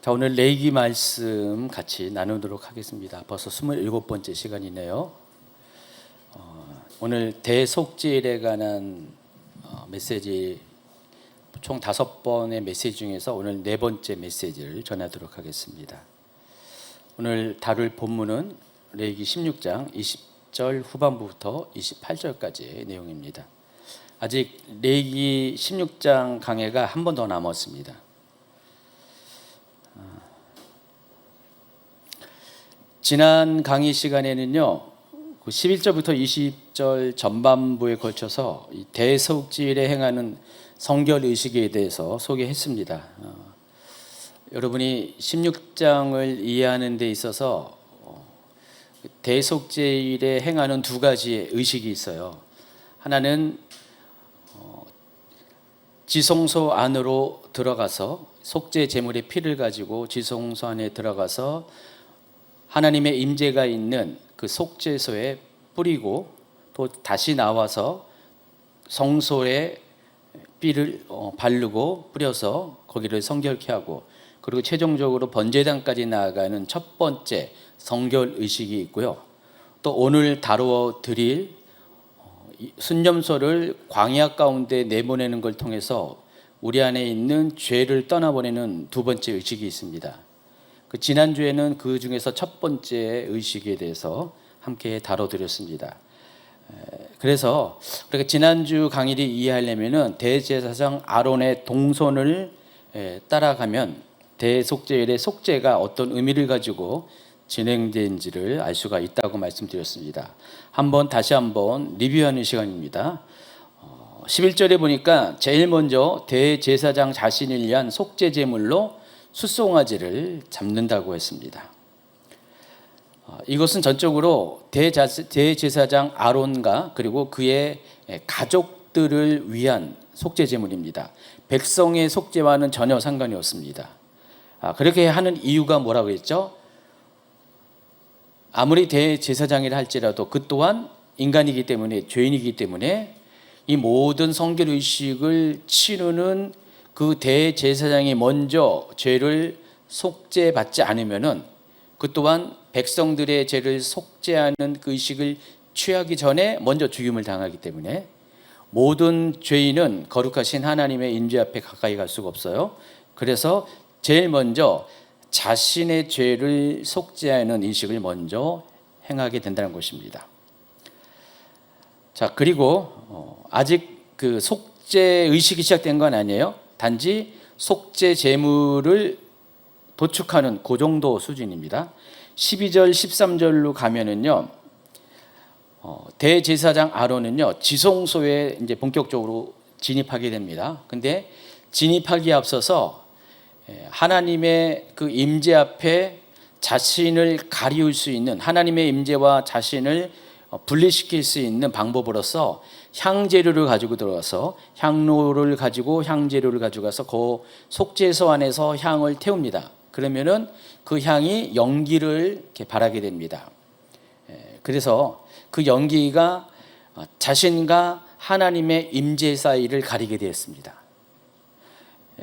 자, 오늘 레위기 말씀 같이 나누도록 하겠습니다. 벌써 27번째 시간이네요. 오늘 대속죄일에 관한 메시지 총 5번의 메시지 중에서 오늘 4번째 메시지를 전하도록 하겠습니다. 오늘 다룰 본문은 레위기 16장 20절 후반부부터 28절까지의 내용입니다. 아직 레위기 16장 강해가 한 번 더 남았습니다. 지난 강의 시간에는요, 11절부터 20절 전반부에 걸쳐서 이 대속죄일에 행하는 성결 의식에 대해서 소개했습니다. 여러분이 16장을 이해하는 데 있어서 대속죄일에 행하는 두 가지의 의식이 있어요. 하나는 지성소 안으로 들어가서 속죄 제물의 피를 가지고 지성소 안에 들어가서 하나님의 임재가 있는 그 속죄소에 뿌리고 또 다시 나와서 성소에 피를 바르고 뿌려서 거기를 성결케 하고, 그리고 최종적으로 번제단까지 나아가는 첫 번째 성결 의식이 있고요. 또 오늘 다루어 드릴 순념소를 광야 가운데 내보내는 걸 통해서 우리 안에 있는 죄를 떠나보내는 두 번째 의식이 있습니다. 지난주에는 그 중에서 첫 번째 의식에 대해서 함께 다뤄드렸습니다. 그래서 우리가 지난주 강의를 이해하려면 대제사장 아론의 동선을 따라가면 대속죄일의 속죄가 어떤 의미를 가지고 진행된지를 알 수가 있다고 말씀드렸습니다. 다시 한번 리뷰하는 시간입니다. 11절에 보니까 제일 먼저 대제사장 자신을 위한 속죄 제물로 숫송아지를 잡는다고 했습니다. 이것은 전적으로 대제사장 아론과 그리고 그의 가족들을 위한 속죄 제물입니다. 백성의 속죄와는 전혀 상관이 없습니다. 그렇게 하는 이유가 뭐라고 했죠? 아무리 대제사장이라 할지라도 그 또한 인간이기 때문에, 죄인이기 때문에 이 모든 성결 의식을 치르는 그 대제사장이 먼저 죄를 속죄받지 않으면은 그 또한 백성들의 죄를 속죄하는 그 의식을 취하기 전에 먼저 죽임을 당하기 때문에 모든 죄인은 거룩하신 하나님의 임재 앞에 가까이 갈 수가 없어요. 그래서 제일 먼저 자신의 죄를 속죄하는 의식을 먼저 행하게 된다는 것입니다. 자, 그리고 아직 그 속죄 의식이 시작된 건 아니에요. 단지 속죄 제물을 도축하는 그 정도 수준입니다. 12절 13절로 가면은요, 대제사장 아론은요 지성소에 이제 본격적으로 진입하게 됩니다. 근데 진입하기에 앞서서 하나님의 그 임재 앞에 자신을 가리울 수 있는, 하나님의 임재와 자신을 분리시킬 수 있는 방법으로서 향재료를 가지고 들어와서 향로를 가지고 향재료를 가져가서 그 속죄소 안에서 향을 태웁니다. 그러면은 그 향이 연기를 이렇게 발하게 됩니다. 그래서 그 연기가 자신과 하나님의 임재 사이를 가리게 되었습니다.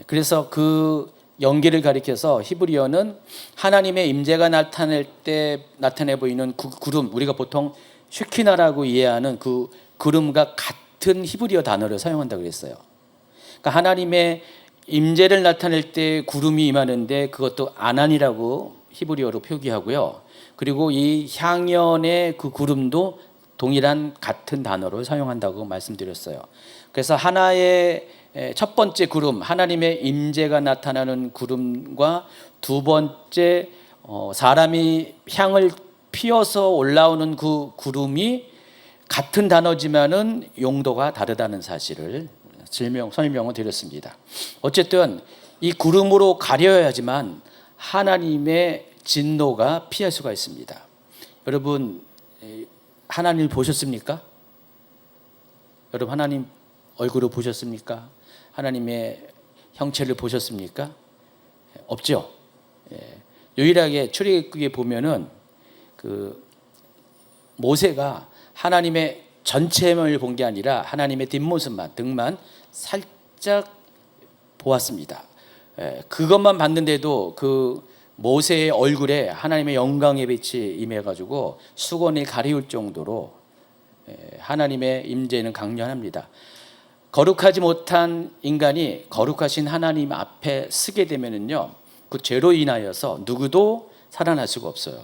그래서 그 연기를 가리켜서 히브리어는 하나님의 임재가 나타낼 때 나타내 보이는 그 구름, 우리가 보통 쉐키나라고 이해하는 그 구름과 같은 히브리어 단어를 사용한다고 그랬어요. 그러니까 하나님의 임재를 나타낼 때 구름이 임하는데 그것도 아난이라고 히브리어로 표기하고요. 그리고 이 향연의 그 구름도 동일한 같은 단어를 사용한다고 말씀드렸어요. 그래서 하나의 첫 번째 구름, 하나님의 임재가 나타나는 구름과 두 번째 사람이 향을 피어서 올라오는 그 구름이 같은 단어지만은 용도가 다르다는 사실을 설명을 드렸습니다. 어쨌든 이 구름으로 가려야지만 하나님의 진노가 피할 수가 있습니다. 여러분, 하나님을 보셨습니까? 여러분, 하나님 얼굴을 보셨습니까? 하나님의 형체를 보셨습니까? 없죠. 유일하게 출애굽기에 보면은 그 모세가 하나님의 전체를 본 게 아니라 하나님의 뒷모습만, 등만 살짝 보았습니다. 그것만 봤는데도 그 모세의 얼굴에 하나님의 영광의 빛이 임해가지고 수건을 가리울 정도로 하나님의 임재는 강렬합니다. 거룩하지 못한 인간이 거룩하신 하나님 앞에 서게 되면은요, 그 죄로 인하여서 누구도 살아날 수가 없어요.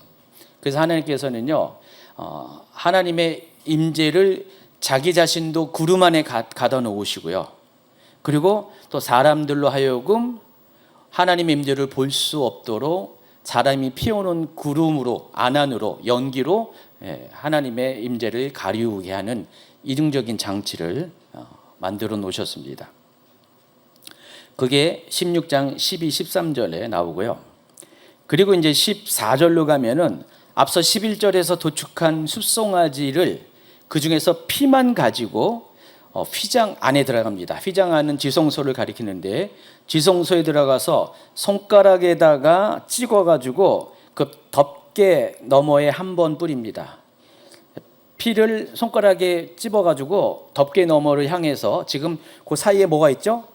그래서 하나님께서는요, 하나님의 임재를 자기 자신도 구름 안에 가둬 놓으시고요. 그리고 또 사람들로 하여금 하나님의 임재를 볼 수 없도록 사람이 피워놓은 구름으로, 안안으로, 연기로 하나님의 임재를 가리우게 하는 이중적인 장치를 만들어 놓으셨습니다. 그게 16장 12, 13절에 나오고요. 그리고 이제 14절로 가면은 앞서 11절에서 도축한 숫송아지를 그 중에서 피만 가지고 휘장 안에 들어갑니다. 휘장 안은 지성소를 가리키는데 지성소에 들어가서 손가락에다가 찍어가지고 그 덮개 너머에 한 번 뿌립니다. 피를 손가락에 찝어가지고 덮개 너머를 향해서 지금 그 사이에 뭐가 있죠?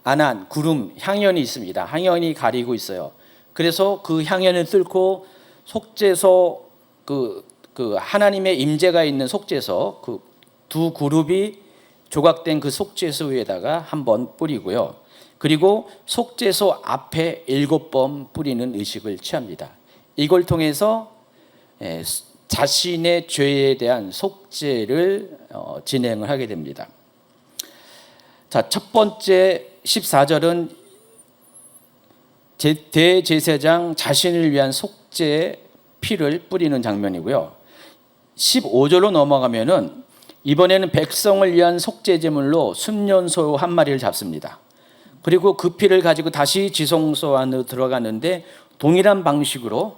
안안, 구름, 향연이 있습니다. 향연이 가리고 있어요. 그래서 그 향연을 뚫고 속죄소 그 하나님의 임재가 있는 속죄소 그 두 그룹이 조각된 그 속죄소 위에다가 한번 뿌리고요. 그리고 속죄소 앞에 7번 뿌리는 의식을 취합니다. 이걸 통해서 자신의 죄에 대한 속죄를 진행을 하게 됩니다. 자, 첫 번째 14절은 대제사장 자신을 위한 속죄 피를 뿌리는 장면이고요. 15절로 넘어가면은 이번에는 백성을 위한 속죄 제물로 순년소 한 마리를 잡습니다. 그리고 그 피를 가지고 다시 지성소 안으로 들어가는데 동일한 방식으로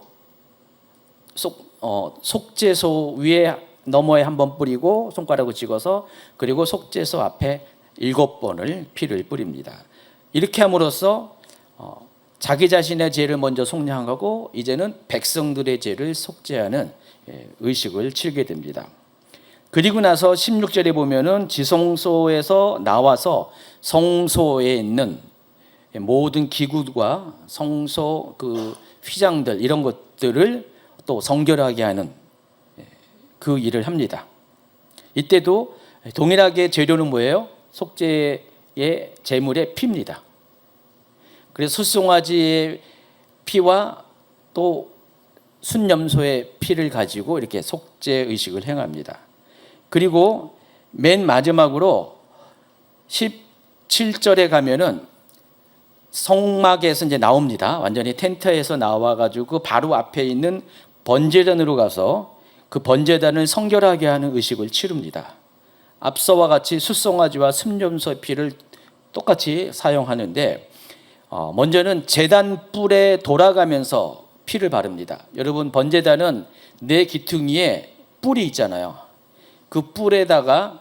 속죄소 위에 너머에 한번 뿌리고 손가락으로 찍어서 그리고 속죄소 앞에 7번을 피를 뿌립니다. 이렇게 함으로써 자기 자신의 죄를 먼저 속량하고 이제는 백성들의 죄를 속죄하는 의식을 치르게 됩니다. 그리고 나서 16절에 보면은 지성소에서 나와서 성소에 있는 모든 기구와 성소 그 휘장들 이런 것들을 또 성결하게 하는 그 일을 합니다. 이때도 동일하게 재료는 뭐예요? 속죄의 제물의 피입니다. 그래서 숫송아지의 피와 또 순염소의 피를 가지고 이렇게 속죄 의식을 행합니다. 그리고 맨 마지막으로 17절에 가면은 성막에서 이제 나옵니다. 완전히 텐트에서 나와가지고 바로 앞에 있는 번제단으로 가서 그 번제단을 성결하게 하는 의식을 치릅니다. 앞서와 같이 숫송아지와 순염소 피를 똑같이 사용하는데 먼저는 제단 뿔에 돌아가면서 피를 바릅니다. 여러분 번제단은 내 기퉁이에 뿔이 있잖아요. 그 뿔에다가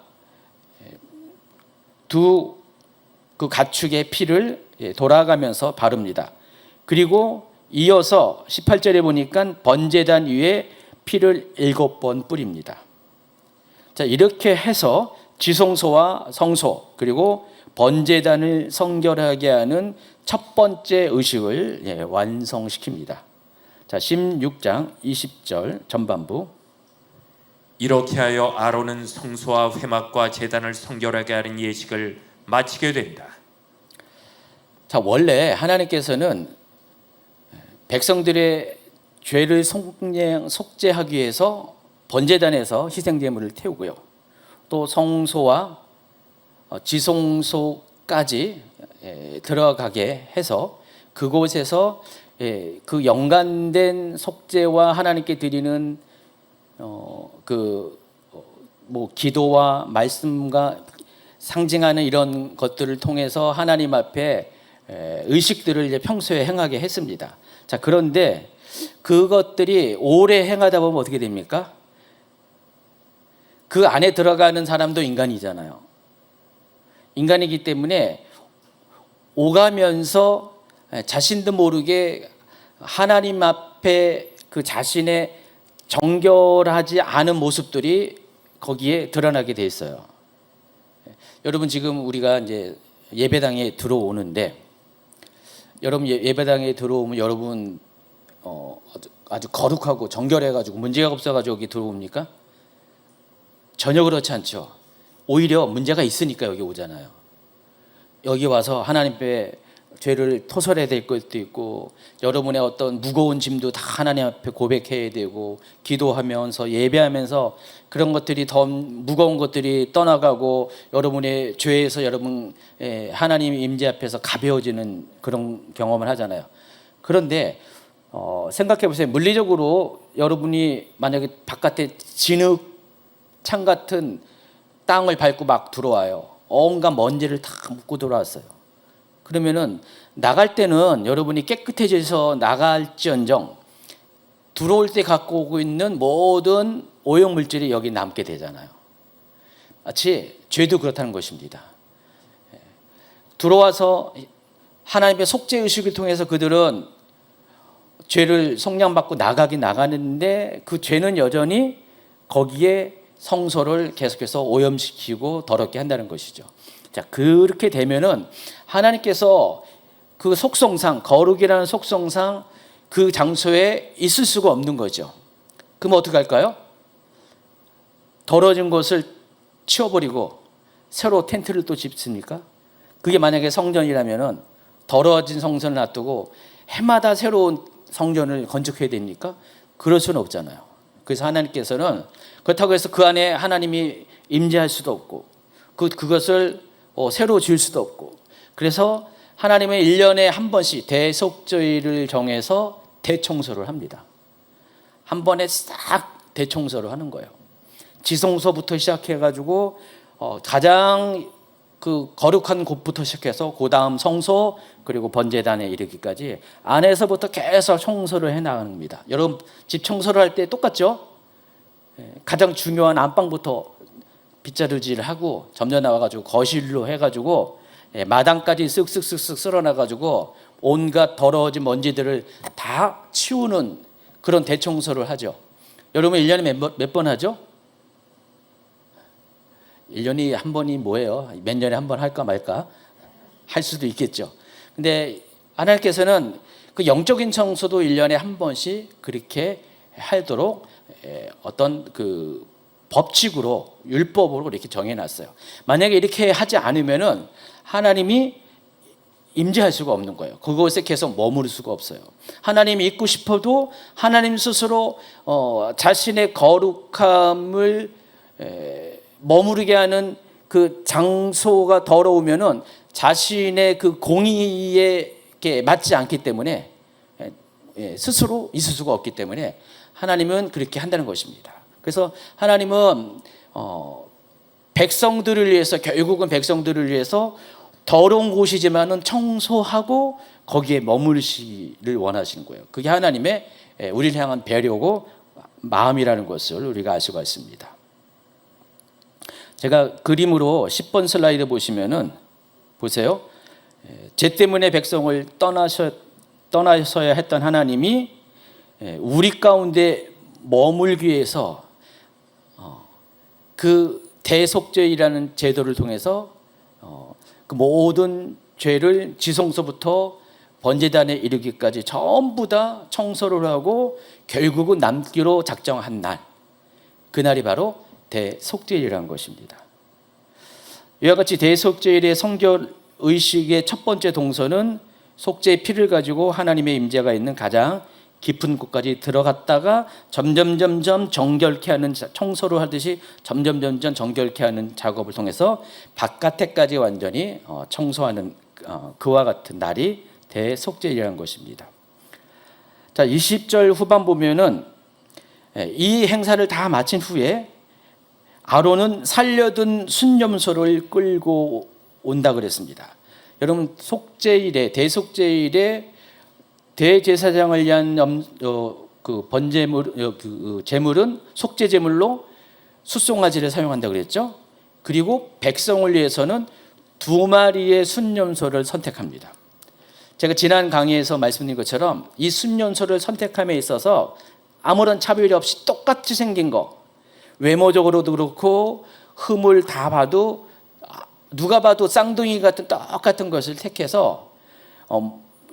두 그 가축의 피를 돌아가면서 바릅니다. 그리고 이어서 18절에 보니까 번제단 위에 피를 7번 뿌립니다. 자, 이렇게 해서 지성소와 성소 그리고 번제단을 성결하게 하는 첫 번째 의식을 완성시킵니다. 자, 16장 20절 전반부. 이렇게 하여 아론은 성소와 회막과 제단을 성결하게 하는 예식을 마치게 된다. 자, 원래 하나님께서는 백성들의 죄를 속죄하기 위해서 번제단에서 희생제물을 태우고요. 또 성소와 지성소까지 들어가게 해서 그곳에서 그 연관된 속죄와 하나님께 드리는 기도와 말씀과 상징하는 이런 것들을 통해서 하나님 앞에 의식들을 이제 평소에 행하게 했습니다. 자, 그런데 그것들이 오래 행하다 보면 어떻게 됩니까? 그 안에 들어가는 사람도 인간이잖아요. 인간이기 때문에 오가면서 자신도 모르게 하나님 앞에 그 자신의 정결하지 않은 모습들이 거기에 드러나게 돼 있어요. 여러분 지금 우리가 이제 예배당에 들어오는데 여러분 예배당에 들어오면 여러분 아주 거룩하고 정결해가지고 문제가 없어가지고 여기 들어옵니까? 전혀 그렇지 않죠. 오히려 문제가 있으니까 여기 오잖아요. 여기 와서 하나님 앞에 죄를 토설해야 될 것도 있고 여러분의 어떤 무거운 짐도 다 하나님 앞에 고백해야 되고 기도하면서 예배하면서 그런 것들이 더 무거운 것들이 떠나가고 여러분의 죄에서 여러분 하나님 임재 앞에서 가벼워지는 그런 경험을 하잖아요. 그런데 생각해 보세요. 물리적으로 여러분이 만약에 바깥에 진흙창 같은 땅을 밟고 막 들어와요. 온갖 먼지를 다 묻고 들어왔어요. 그러면은 나갈 때는 여러분이 깨끗해져서 나갈지언정 들어올 때 갖고 오고 있는 모든 오염 물질이 여기 남게 되잖아요. 마치 죄도 그렇다는 것입니다. 들어와서 하나님의 속죄 의식을 통해서 그들은 죄를 속량받고 나가긴 나가는데 그 죄는 여전히 거기에 성소를 계속해서 오염시키고 더럽게 한다는 것이죠. 자, 그렇게 되면은 하나님께서 그 속성상, 거룩이라는 속성상 그 장소에 있을 수가 없는 거죠. 그럼 어떻게 할까요? 더러진 것을 치워버리고 새로 텐트를 또 짓습니까? 그게 만약에 성전이라면은 더러워진 성전을 놔두고 해마다 새로운 성전을 건축해야 됩니까? 그럴 수는 없잖아요. 그래서 하나님께서는 그렇다고 해서 그 안에 하나님이 임재할 수도 없고 그것을 새로 지을 수도 없고 그래서 하나님은 1년에 한 번씩 대속죄일을 정해서 대청소를 합니다. 한 번에 싹 대청소를 하는 거예요. 지성소부터 시작해가지고 가장 그 거룩한 곳부터 시작해서 그 다음 성소 그리고 번제단에 이르기까지 안에서부터 계속 청소를 해나갑니다. 여러분 집 청소를 할 때 똑같죠? 가장 중요한 안방부터 빗자루질을 하고 점점 나와가지고 거실로 해가지고 마당까지 쓱쓱쓱쓱 쓸어놔가지고 온갖 더러워진 먼지들을 다 치우는 그런 대청소를 하죠. 여러분 1년에 몇 번 하죠? 1년이 한 번이 뭐예요? 몇 년에 한 번 할까 말까? 할 수도 있겠죠. 근데 하나님께서는 그 영적인 청소도 1년에 한 번씩 그렇게 하도록 어떤 그 법칙으로 율법으로 이렇게 정해놨어요. 만약에 이렇게 하지 않으면은 하나님이 임재할 수가 없는 거예요. 그곳에 계속 머무를 수가 없어요. 하나님이 있고 싶어도 하나님 스스로 자신의 거룩함을 머무르게 하는 그 장소가 더러우면은 자신의 그 공의에 맞지 않기 때문에 스스로 있을 수가 없기 때문에 하나님은 그렇게 한다는 것입니다. 그래서 하나님은 백성들을 위해서 결국은 백성들을 위해서 더러운 곳이지만은 청소하고 거기에 머무르시를 원하시는 거예요. 그게 하나님의 우리를 향한 배려고 마음이라는 것을 우리가 알 수가 있습니다. 제가 그림으로 10번 슬라이드 보시면은 보세요. 죄 때문에 백성을 떠나셔야 했던 하나님이 우리 가운데 머물기 위해서 그 대속죄이라는 제도를 통해서 그 모든 죄를 지성소부터 번제단에 이르기까지 전부 다 청소를 하고 결국은 남기로 작정한 날, 그날이 바로 대속죄일이라는 것입니다. 이와 같이 대속죄일의 성결 의식의 첫 번째 동선은 속죄의 피를 가지고 하나님의 임재가 있는 가장 깊은 곳까지 들어갔다가 점점 정결케 하는 청소를 하듯이 점점 정결케 하는 작업을 통해서 바깥에까지 완전히 청소하는 그와 같은 날이 대속죄일이라는 것입니다. 자, 20절 후반 보면은 이 행사를 다 마친 후에 아론은 살려둔 순념소를 끌고 온다 그랬습니다. 여러분 속죄일에 대속죄일에 대제사장을 위한 그 번제물 그 제물은 속죄 제물로 숫송아지를 사용한다 그랬죠. 그리고 백성을 위해서는 2마리의 순념소를 선택합니다. 제가 지난 강의에서 말씀드린 것처럼 이 순념소를 선택함에 있어서 아무런 차별이 없이 똑같이 생긴 거, 외모적으로도 그렇고 흠을 다 봐도 누가 봐도 쌍둥이 같은 똑같은 것을 택해서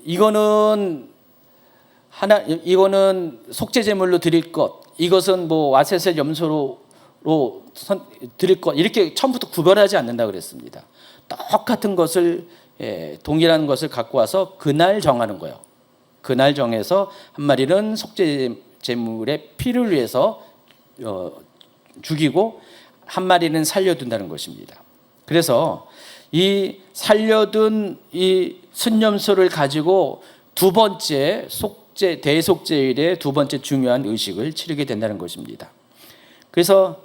이거는 속죄 제물로 드릴 것, 이것은 뭐 아세셀 염소로 드릴 것, 이렇게 처음부터 구별하지 않는다 그랬습니다. 똑같은 것을, 동일한 것을 갖고 와서 그날 정하는 거예요. 그날 정해서 한 마리는 속죄 제물의 피를 위해서 죽이고 한 마리는 살려둔다는 것입니다. 그래서 이 살려둔 이 순염소를 가지고 두 번째 대속죄일의 두 번째 중요한 의식을 치르게 된다는 것입니다. 그래서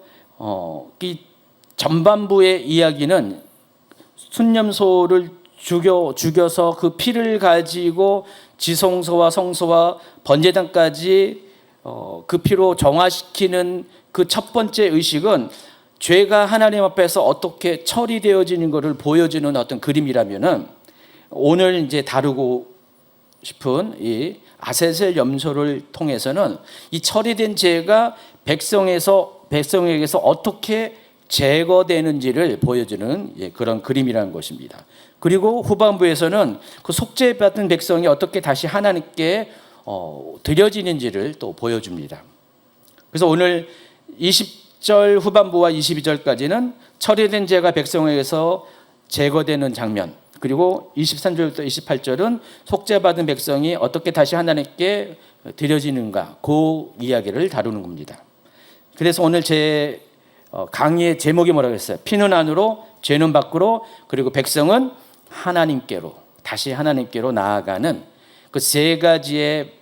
이 전반부의 이야기는 순염소를 죽여서 그 피를 가지고 지성소와 성소와 번제단까지 그 피로 정화시키는 그 첫 번째 의식은 죄가 하나님 앞에서 어떻게 처리되어지는 것을 보여주는 어떤 그림이라면은, 오늘 이제 다루고 싶은 이 아세셀 염소를 통해서는 이 처리된 죄가 백성에게서 어떻게 제거되는지를 보여주는 그런 그림이라는 것입니다. 그리고 후반부에서는 그 속죄받은 백성이 어떻게 다시 하나님께 드려지는지를 또 보여줍니다. 그래서 오늘 20절 후반부와 22절까지는 처리된 죄가 백성에게서 제거되는 장면, 그리고 23절부터 28절은 속죄받은 백성이 어떻게 다시 하나님께 드려지는가, 그 이야기를 다루는 겁니다. 그래서 오늘 제 강의의 제목이 뭐라고 했어요? 피는 안으로, 죄는 밖으로, 그리고 백성은 하나님께로, 다시 하나님께로 나아가는 그 세 가지의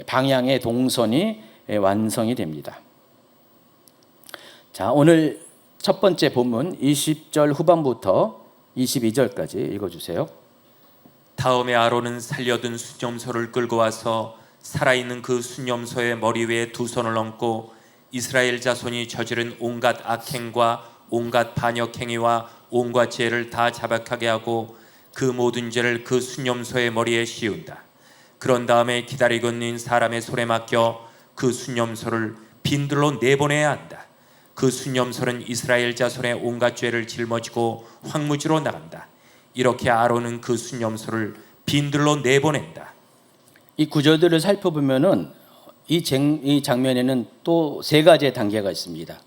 방향의 동선이 완성이 됩니다. 자, 오늘 첫 번째 본문 20절 후반부터 22절까지 읽어주세요. 다음에 아론은 살려둔 순염소를 끌고 와서 살아있는 그 순염소의 머리 위에 두 손을 얹고 이스라엘 자손이 저지른 온갖 악행과 온갖 반역행위와 온갖 죄를 다 자백하게 하고 그 모든 죄를 그 순염소의 머리에 씌운다. 그런 다음에 기다리고 있는 사람의 손에 맡겨 그 순염소를 빈들로 내보내야 한다. 그 순염소는 이스라엘 자손의 온갖 죄를 짊어지고 황무지로 나간다. 이렇게 아론은 그 순염소를 빈들로 내보낸다. 이 구절들을 살펴보면은 이 장면에는 또 세 가지의 단계가 있습니다.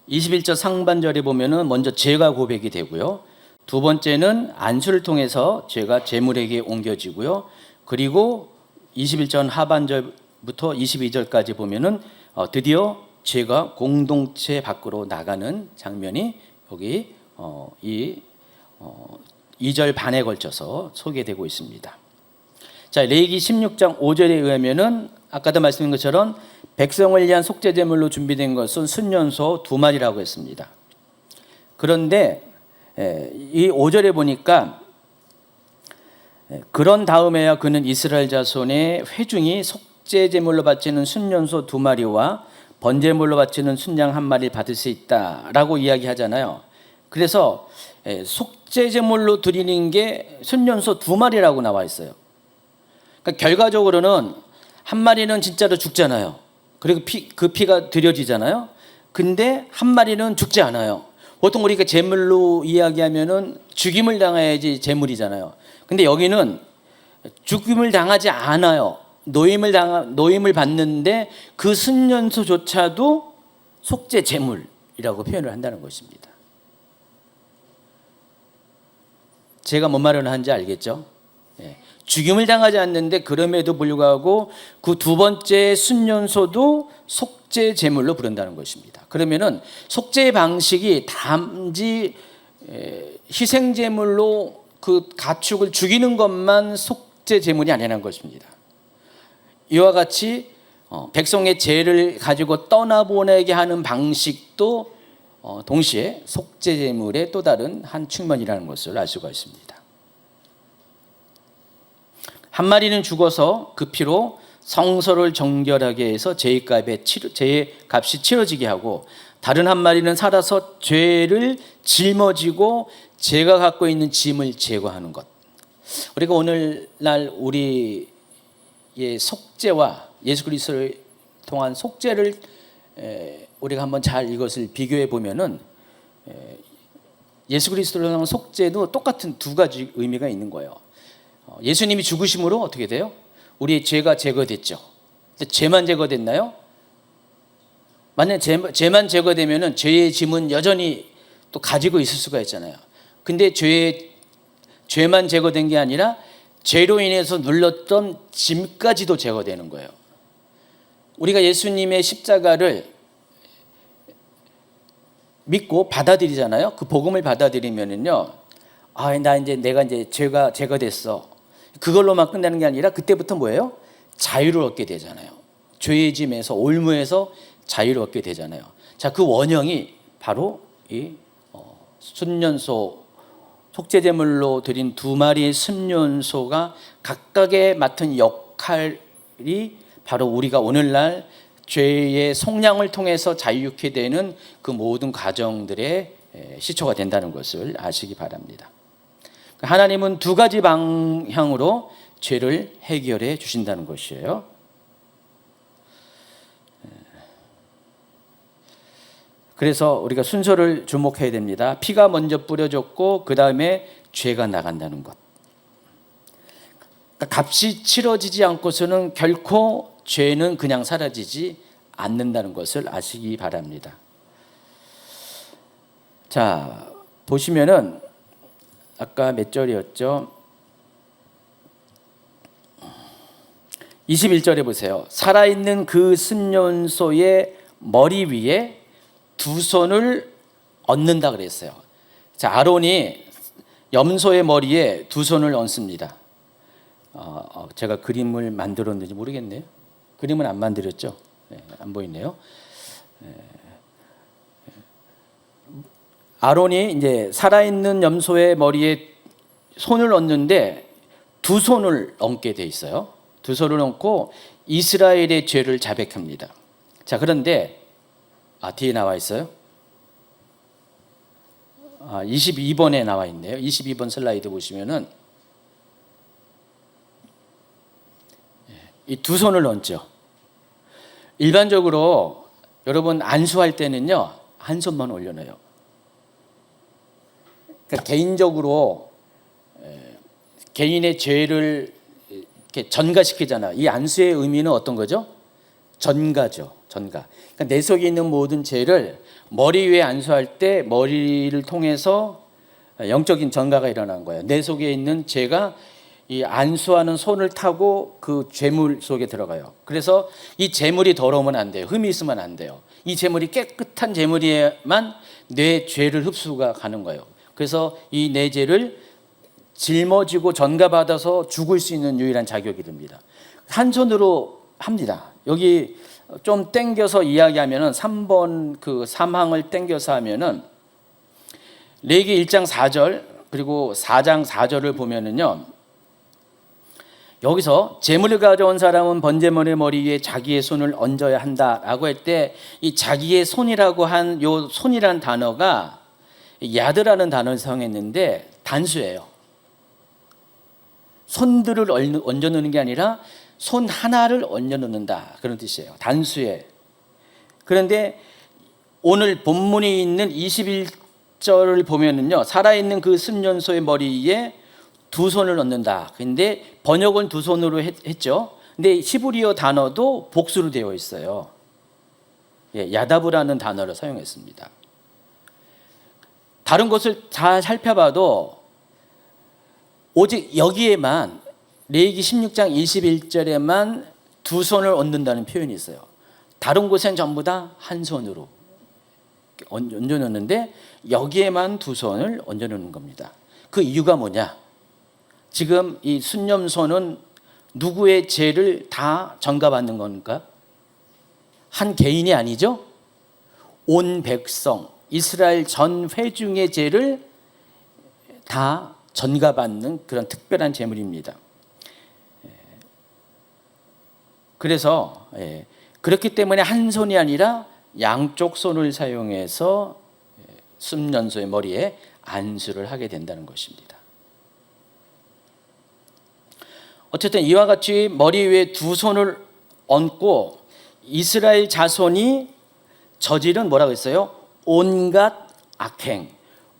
21절 상반절에 보면은 먼저 죄가 고백이 되고요. 두 번째는 안수를 통해서 죄가 제물에게 옮겨지고요. 그리고 21절 하반절부터 22절까지 보면은 드디어 죄가 공동체 밖으로 나가는 장면이 여기 2절 반에 걸쳐서 소개되고 있습니다. 자, 레위기 16장 5절에 의하면은 아까도 말씀드린 것처럼 백성을 위한 속죄 제물로 준비된 것은 순년소 2마리라고 했습니다. 그런데 이 5절에 보니까 그런 다음에야 그는 이스라엘 자손의 회중이 속죄 제물로 바치는 순년소 2마리와 번제물로 바치는 순양 1마리를 받을 수 있다라고 이야기하잖아요. 그래서 속죄 제물로 드리는 게 순년소 2마리라고 나와 있어요. 그러니까 결과적으로는 1마리는 진짜로 죽잖아요. 그리고 그 피가 드려지잖아요. 근데 1마리는 죽지 않아요. 보통 우리가 제물로 이야기하면은 죽임을 당해야지 제물이잖아요. 근데 여기는 죽임을 당하지 않아요. 노임을 받는데 그 순년소조차도 속죄 제물이라고 표현을 한다는 것입니다. 제가 뭔 말을 하는지 알겠죠? 죽임을 당하지 않는데 그럼에도 불구하고 그 두 번째 순년소도 속죄 제물로 부른다는 것입니다. 그러면은 속죄의 방식이 단지 희생 제물로 그 가축을 죽이는 것만 속죄 제물이 아니라는 것입니다. 이와 같이 백성의 죄를 가지고 떠나보내게 하는 방식도 동시에 속죄 제물의 또 다른 한 측면이라는 것을 알 수가 있습니다. 1마리는 죽어서 그 피로 성소를 정결하게 해서 죄의 값이 치러지게 하고, 다른 1마리는 살아서 죄를 짊어지고 죄가 갖고 있는 짐을 제거하는 것. 우리가 오늘날 우리의 속죄와 예수 그리스도를 통한 속죄를 우리가 한번 잘 이것을 비교해 보면은 예수 그리스도를 통한 속죄도 똑같은 두 가지 의미가 있는 거예요. 예수님이 죽으심으로 어떻게 돼요? 우리의 죄가 제거됐죠. 근데 죄만 제거됐나요? 만약 죄만 제거되면은 죄의 짐은 여전히 또 가지고 있을 수가 있잖아요. 근데 죄만 제거된 게 아니라 죄로 인해서 눌렀던 짐까지도 제거되는 거예요. 우리가 예수님의 십자가를 믿고 받아들이잖아요. 그 복음을 받아들이면은요, 내가 이제 죄가 제거됐어. 그걸로만 끝나는 게 아니라 그때부터 뭐예요? 자유를 얻게 되잖아요. 죄의 짐에서, 올무에서 자유를 얻게 되잖아요. 자, 그 원형이 바로 이 순년소, 속죄제물로 드린 2마리의 순년소가 각각의 맡은 역할이 바로 우리가 오늘날 죄의 속량을 통해서 자유케 되는 그 모든 과정들의 시초가 된다는 것을 아시기 바랍니다. 하나님은 2가지 방향으로 죄를 해결해 주신다는 것이에요. 그래서 우리가 순서를 주목해야 됩니다. 피가 먼저 뿌려졌고 그 다음에 죄가 나간다는 것. 그러니까 값이 치러지지 않고서는 결코 죄는 그냥 사라지지 않는다는 것을 아시기 바랍니다. 자, 보시면은 아까 몇 절이었죠? 21절에 보세요. 살아있는 그 순년소의 머리 위에 2 손을 얹는다 그랬어요. 자, 아론이 염소의 머리에 2 손을 얹습니다. 제가 그림을 만들었는지 모르겠네요. 그림은 안 만들었죠? 네, 안 보이네요. 아론이 이제 살아있는 염소의 머리에 손을 얹는데 2 손을 얹게 돼 있어요. 2 손을 얹고 이스라엘의 죄를 자백합니다. 자, 그런데 뒤에 나와 있어요. 22번에 나와 있네요. 22번 슬라이드 보시면은 이 2 손을 얹죠. 일반적으로 여러분 안수할 때는요, 1 손만 올려놔요. 그러니까 개인적으로 개인의 죄를 이렇게 전가시키잖아요. 이 안수의 의미는 어떤 거죠? 전가죠. 전가. 그러니까 내 속에 있는 모든 죄를 머리 위에 안수할 때 머리를 통해서 영적인 전가가 일어난 거예요. 내 속에 있는 죄가 이 안수하는 손을 타고 그 죄물 속에 들어가요. 그래서 이 죄물이 더러우면 안 돼요. 흠이 있으면 안 돼요. 이 죄물이 깨끗한 죄물에만 내 죄를 흡수가 가는 거예요. 그래서 이 내 죄를 짊어지고 전가받아서 죽을 수 있는 유일한 자격이 됩니다. 한 손으로 합니다. 여기 좀 땡겨서 이야기하면은 3번 그 3항을 땡겨서 하면은 레위기 1장 4절 그리고 4장 4절을 보면은요, 여기서 제물을 가져온 사람은 번제물의 머리 위에 자기의 손을 얹어야 한다라고 할 때 이 자기의 손이라고 한 요 손이라는 단어가 야드라는 단어를 사용했는데 단수예요. 손들을 얹어 놓는 게 아니라 손 하나를 얹어 놓는다, 그런 뜻이에요. 단수에. 그런데 오늘 본문에 있는 21절을 보면은요, 살아있는 그 순년소의 머리에 2 손을 얹는다. 근데 번역은 2 손으로 했죠. 근데 히브리어 단어도 복수로 되어 있어요. 야다브라는 단어를 사용했습니다. 다른 것을 다 살펴봐도 오직 여기에만 레위기 16장 21절에만 2 손을 얹는다는 표현이 있어요. 다른 곳엔 전부 다 1 손으로 얹어 놓는데 여기에만 2 손을 얹어 놓는 겁니다. 그 이유가 뭐냐? 지금 이 순념소는 누구의 죄를 다 전가받는 겁니까? 한 개인이 아니죠? 온 백성, 이스라엘 전 회중의 죄를 다 전가받는 그런 특별한 제물입니다. 그래서 그렇기 때문에 한 손이 아니라 양쪽 손을 사용해서 순년소의 머리에 안수를 하게 된다는 것입니다. 어쨌든 이와 같이 머리 위에 2 손을 얹고 이스라엘 자손이 저지른 뭐라고 했어요? 온갖 악행,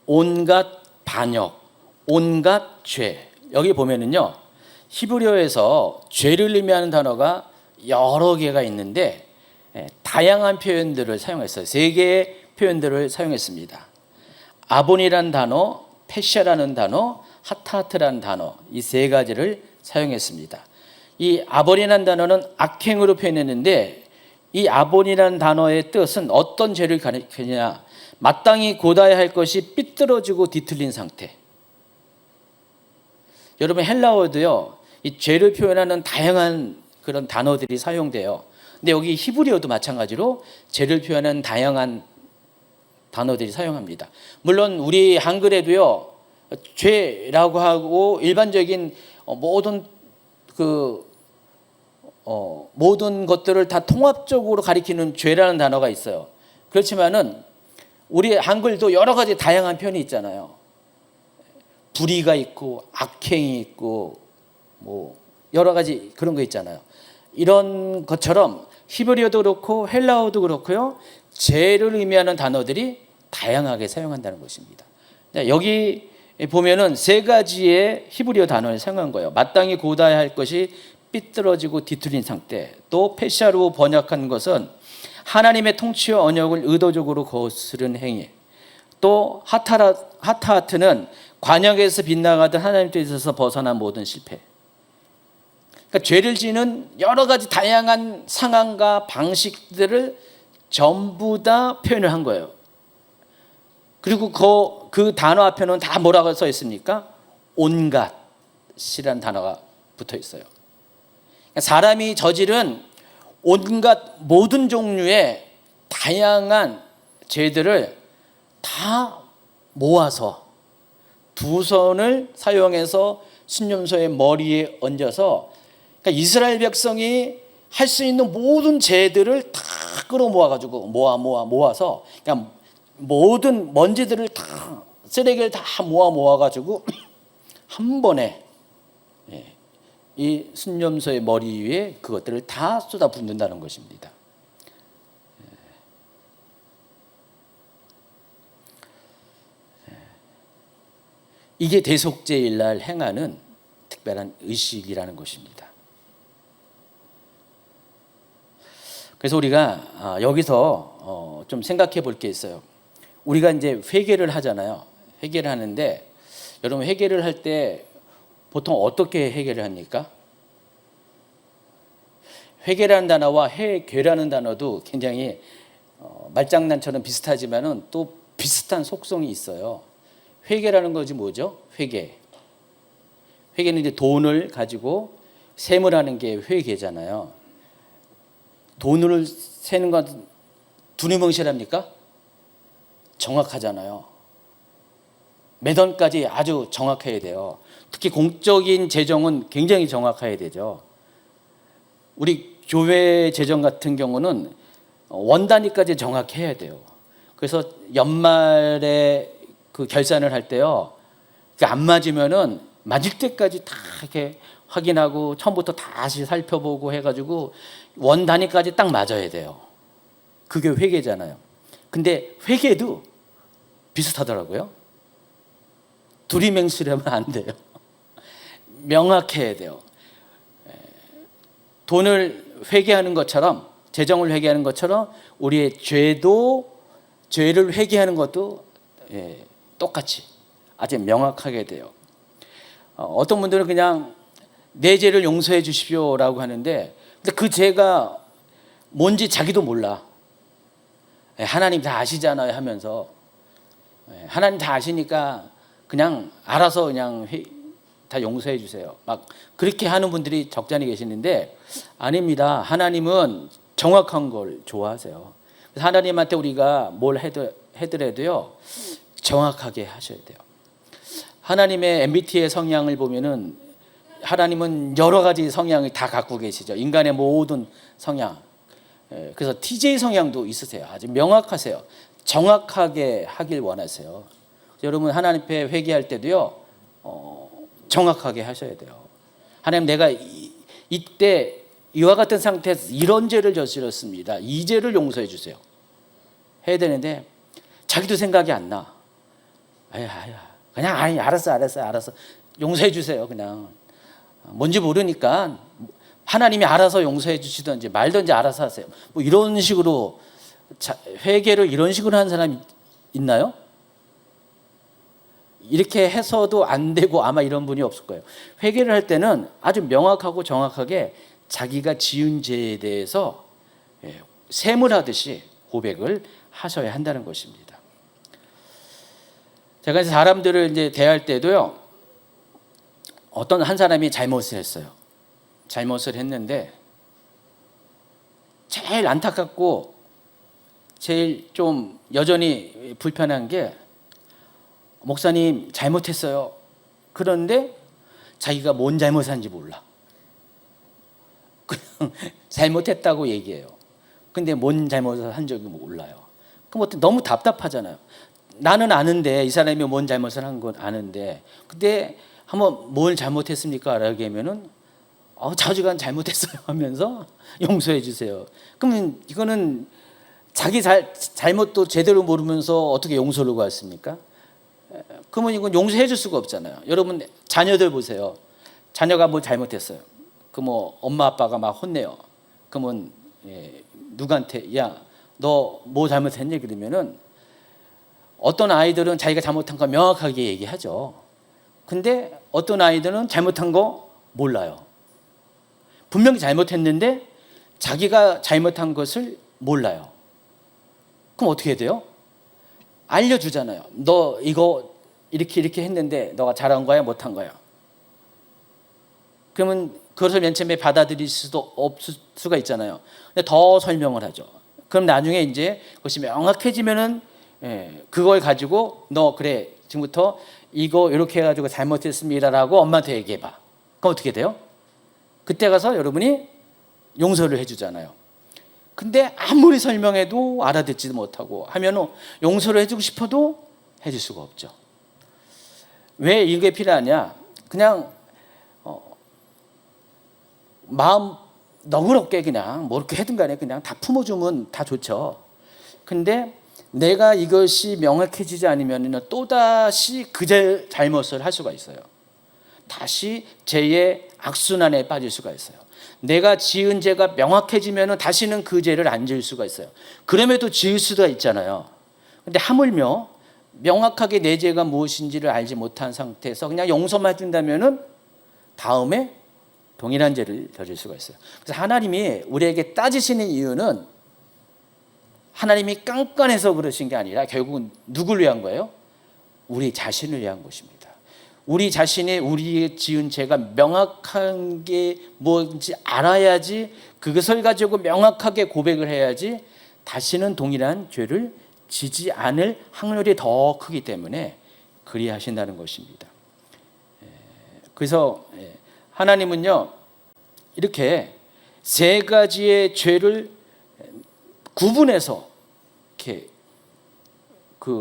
온갖 반역, 온갖 죄. 여기 보면은요, 히브리어에서 죄를 의미하는 단어가 여러 개가 있는데 다양한 표현들을 사용했어요. 3개의 표현들을 사용했습니다. 아본이라는 단어, 페샤라는 단어, 하타하트라는 단어, 이 3가지를 사용했습니다. 이 아본이라는 단어는 악행으로 표현했는데, 이 아본이라는 단어의 뜻은 어떤 죄를 가리키냐, 마땅히 고다야 할 것이 삐뚤어지고 뒤틀린 상태. 여러분, 헬라어도요, 이 죄를 표현하는 다양한 그런 단어들이 사용돼요. 근데 여기 히브리어도 마찬가지로 죄를 표현하는 다양한 단어들이 사용합니다. 물론 우리 한글에도요, 죄라고 하고 일반적인 모든 것들을 다 통합적으로 가리키는 죄라는 단어가 있어요. 그렇지만은 우리 한글도 여러 가지 다양한 표현이 있잖아요. 불의가 있고 악행이 있고 여러 가지 그런 거 있잖아요. 이런 것처럼 히브리어도 그렇고 헬라어도 그렇고요, 죄를 의미하는 단어들이 다양하게 사용한다는 것입니다. 여기 보면은 3가지의 히브리어 단어를 사용한 거예요. 마땅히 고다야 할 것이 삐뚤어지고 뒤틀린 상태. 또 페샤로 번역한 것은 하나님의 통치와 언약을 의도적으로 거스른 행위. 또 하타하트는 관역에서 빗나가던 하나님 뜻에서 벗어난 모든 실패. 그러니까 죄를 지는 여러 가지 다양한 상황과 방식들을 전부 다 표현을 한 거예요. 그리고 그 단어 앞에는 다 뭐라고 써 있습니까? 온갖이라는 단어가 붙어 있어요. 그러니까 사람이 저지른 온갖 모든 종류의 다양한 죄들을 다 모아서 2손을 사용해서 순념소의 머리에 얹어서, 그러니까 이스라엘 백성이 할 수 있는 모든 죄들을 다 끌어모아가지고 모아서 그냥 모든 먼지들을 다, 쓰레기를 다 모아가지고 한 번에 이 순념소의 머리 위에 그것들을 다 쏟아붓는다는 것입니다. 이게 대속죄일 날 행하는 특별한 의식이라는 것입니다. 그래서 우리가 여기서 좀 생각해 볼 게 있어요. 우리가 이제 회개를 하잖아요. 회개를 하는데, 여러분 회개를 할 때 보통 어떻게 회개를 합니까? 회개라는 단어와 회개라는 단어도 굉장히 말장난처럼 비슷하지만은 또 비슷한 속성이 있어요. 회개라는 것이 뭐죠? 회개는 이제 돈을 가지고 세무라는 게 회개잖아요. 돈을 세는 건 두리뭉실합니까? 정확하잖아요. 매던까지 아주 정확해야 돼요. 특히 공적인 재정은 굉장히 정확해야 되죠. 우리 교회 재정 같은 경우는 원 단위까지 정확해야 돼요. 그래서 연말에 그 결산을 할 때요, 안 맞으면은 맞을 때까지 다 이렇게 확인하고 처음부터 다시 살펴보고 해가지고 원 단위까지 딱 맞아야 돼요. 그게 회계잖아요. 근데 회계도 비슷하더라고요. 두리맹술하면 안 돼요. 명확해야 돼요. 돈을 회계하는 것처럼, 재정을 회계하는 것처럼 우리의 죄를 회계하는 것도 똑같이 아주 명확하게 돼요. 어떤 분들은 그냥 내 죄를 용서해 주십시오라고 하는데, 근데 그 죄가 뭔지 자기도 몰라. 하나님 다 아시잖아요 하면서, 하나님 다 아시니까 그냥 알아서 그냥 다 용서해 주세요, 막 그렇게 하는 분들이 적잖이 계시는데, 아닙니다. 하나님은 정확한 걸 좋아하세요. 그래서 하나님한테 우리가 뭘 해드려도요, 정확하게 하셔야 돼요. 하나님의 MBTI 성향을 보면은 하나님은 여러 가지 성향을 다 갖고 계시죠. 인간의 모든 성향. 그래서 TJ 성향도 있으세요. 아주 명확하세요. 정확하게 하길 원하세요. 여러분 하나님 앞에 회개할 때도요, 정확하게 하셔야 돼요. 하나님, 내가 이때 이와 같은 상태에서 이런 죄를 저질렀습니다. 이 죄를 용서해 주세요 해야 되는데, 자기도 생각이 안 나. 그냥 알았어 용서해 주세요. 그냥 뭔지 모르니까 하나님이 알아서 용서해 주시든지 말든지 알아서 하세요. 뭐 이런 식으로 회개를 이런 식으로 하는 사람이 있나요? 이렇게 해서도 안 되고 아마 이런 분이 없을 거예요. 회개를 할 때는 아주 명확하고 정확하게 자기가 지은 죄에 대해서 샘을 고백을 하셔야 한다는 것입니다. 제가 이제 사람들을 이제 대할 때도요, 어떤 한 사람이 잘못을 했어요. 잘못을 했는데 제일 안타깝고 제일 좀 여전히 불편한 게, 목사님 잘못했어요. 그런데 자기가 뭔 잘못한지 몰라. 그냥 잘못했다고 얘기해요. 근데 뭔 잘못을 한 적이 몰라요. 그럼 너무 답답하잖아요. 나는 아는데, 이 사람이 뭔 잘못을 한 건 아는데, 근데 한번 뭘 잘못했습니까? 라고 하면은 자주간 잘못했어요 하면서 용서해 주세요. 그러면 이거는 자기 잘못도 제대로 모르면서 어떻게 용서를 구했습니까? 그러면 이건 용서해 줄 수가 없잖아요. 여러분 자녀들 보세요. 자녀가 뭘 잘못했어요. 그 뭐 엄마 아빠가 막 혼내요. 그러면 누구한테 야, 너 뭐 잘못했니? 그러면은 어떤 아이들은 자기가 잘못한 거 명확하게 얘기하죠. 근데 어떤 아이들은 잘못한 거 몰라요. 분명히 잘못했는데 자기가 잘못한 것을 몰라요. 그럼 어떻게 해야 돼요? 알려주잖아요. 너 이거 이렇게 했는데 너가 잘한 거야, 못한 거야? 그러면 그것을 맨 처음에 받아들일 수도 없을 수가 있잖아요. 근데 더 설명을 하죠. 그럼 나중에 이제 그것이 명확해지면은 그걸 가지고 너 그래 지금부터 이거 이렇게 해가지고 잘못했습니다라고 엄마한테 얘기해봐. 그럼 어떻게 돼요? 그때 가서 여러분이 용서를 해주잖아요. 근데 아무리 설명해도 알아듣지도 못하고 하면 용서를 해주고 싶어도 해줄 수가 없죠. 왜 이게 필요하냐? 그냥 마음 너그럽게 그냥 뭐 이렇게 하든 간에 그냥 다 품어주면 다 좋죠. 근데 내가 이것이 명확해지지 않으면 또다시 그 잘못을 할 수가 있어요. 다시 죄의 악순환에 빠질 수가 있어요. 내가 지은 죄가 명확해지면 다시는 그 죄를 안 지을 수가 있어요. 그럼에도 지을 수가 있잖아요. 근데 하물며 명확하게 내 죄가 무엇인지를 알지 못한 상태에서 그냥 용서만 해준다면은 다음에 동일한 죄를 저질 수가 있어요. 그래서 하나님이 우리에게 따지시는 이유는 하나님이 깐깐해서 그러신 게 아니라 결국은 누구를 위한 거예요? 우리 자신을 위한 것입니다. 우리 자신이 우리의 지은 죄가 명확한 게 뭔지 알아야지, 그것을 가지고 명확하게 고백을 해야지 다시는 동일한 죄를 지지 않을 확률이 더 크기 때문에 그리하신다는 것입니다. 그래서 하나님은요, 이렇게 세 가지의 죄를 구분해서 이렇게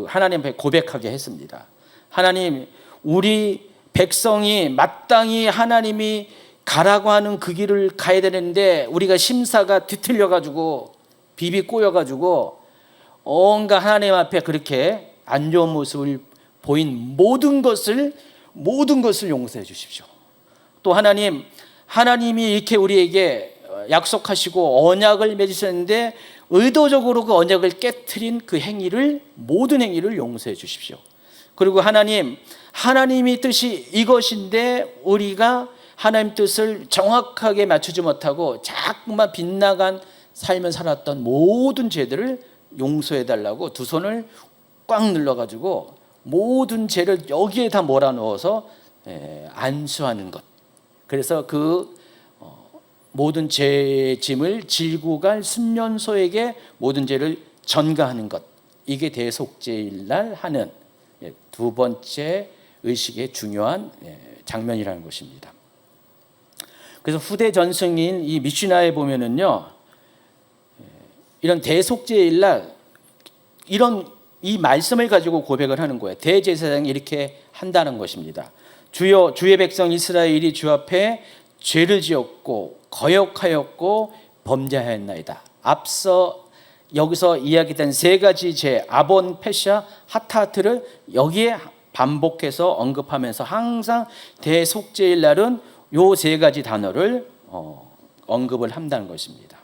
하나님 앞에 고백하게 했습니다. 하나님, 우리 백성이 마땅히 하나님이 가라고 하는 그 길을 가야 되는데 우리가 심사가 뒤틀려가지고 비비 꼬여가지고 온갖 하나님 앞에 그렇게 안 좋은 모습을 보인 모든 것을 용서해 주십시오. 또 하나님이 이렇게 우리에게 약속하시고 언약을 맺으셨는데 의도적으로 그 언약을 깨트린 그 모든 행위를 용서해 주십시오. 그리고 하나님이 뜻이 이것인데 우리가 하나님 뜻을 정확하게 맞추지 못하고 자꾸만 빗나간 삶을 살았던 모든 죄들을 용서해 달라고 두 손을 꽉 눌러가지고 모든 죄를 여기에 다 몰아넣어서 안수하는 것. 그래서 그 모든 죄의 짐을 질고 갈 순년소에게 모든 죄를 전가하는 것. 이게 대속죄일 날 하는 두 번째 의식의 중요한 장면이라는 것입니다. 그래서 후대 전승인 이 미시나에 보면은요, 이런 대속죄일 날 이 말씀을 가지고 고백을 하는 거예요. 대제사장이 이렇게 한다는 것입니다. 주여, 주의 백성 이스라엘이 주 앞에 죄를 지었고 거역하였고 범죄하였나이다. 앞서 여기서 이야기된 세 가지 죄, 아본, 페샤, 하타트를 여기에 반복해서 언급하면서 항상 대속죄일 날은 요 세 가지 단어를 언급을 한다는 것입니다.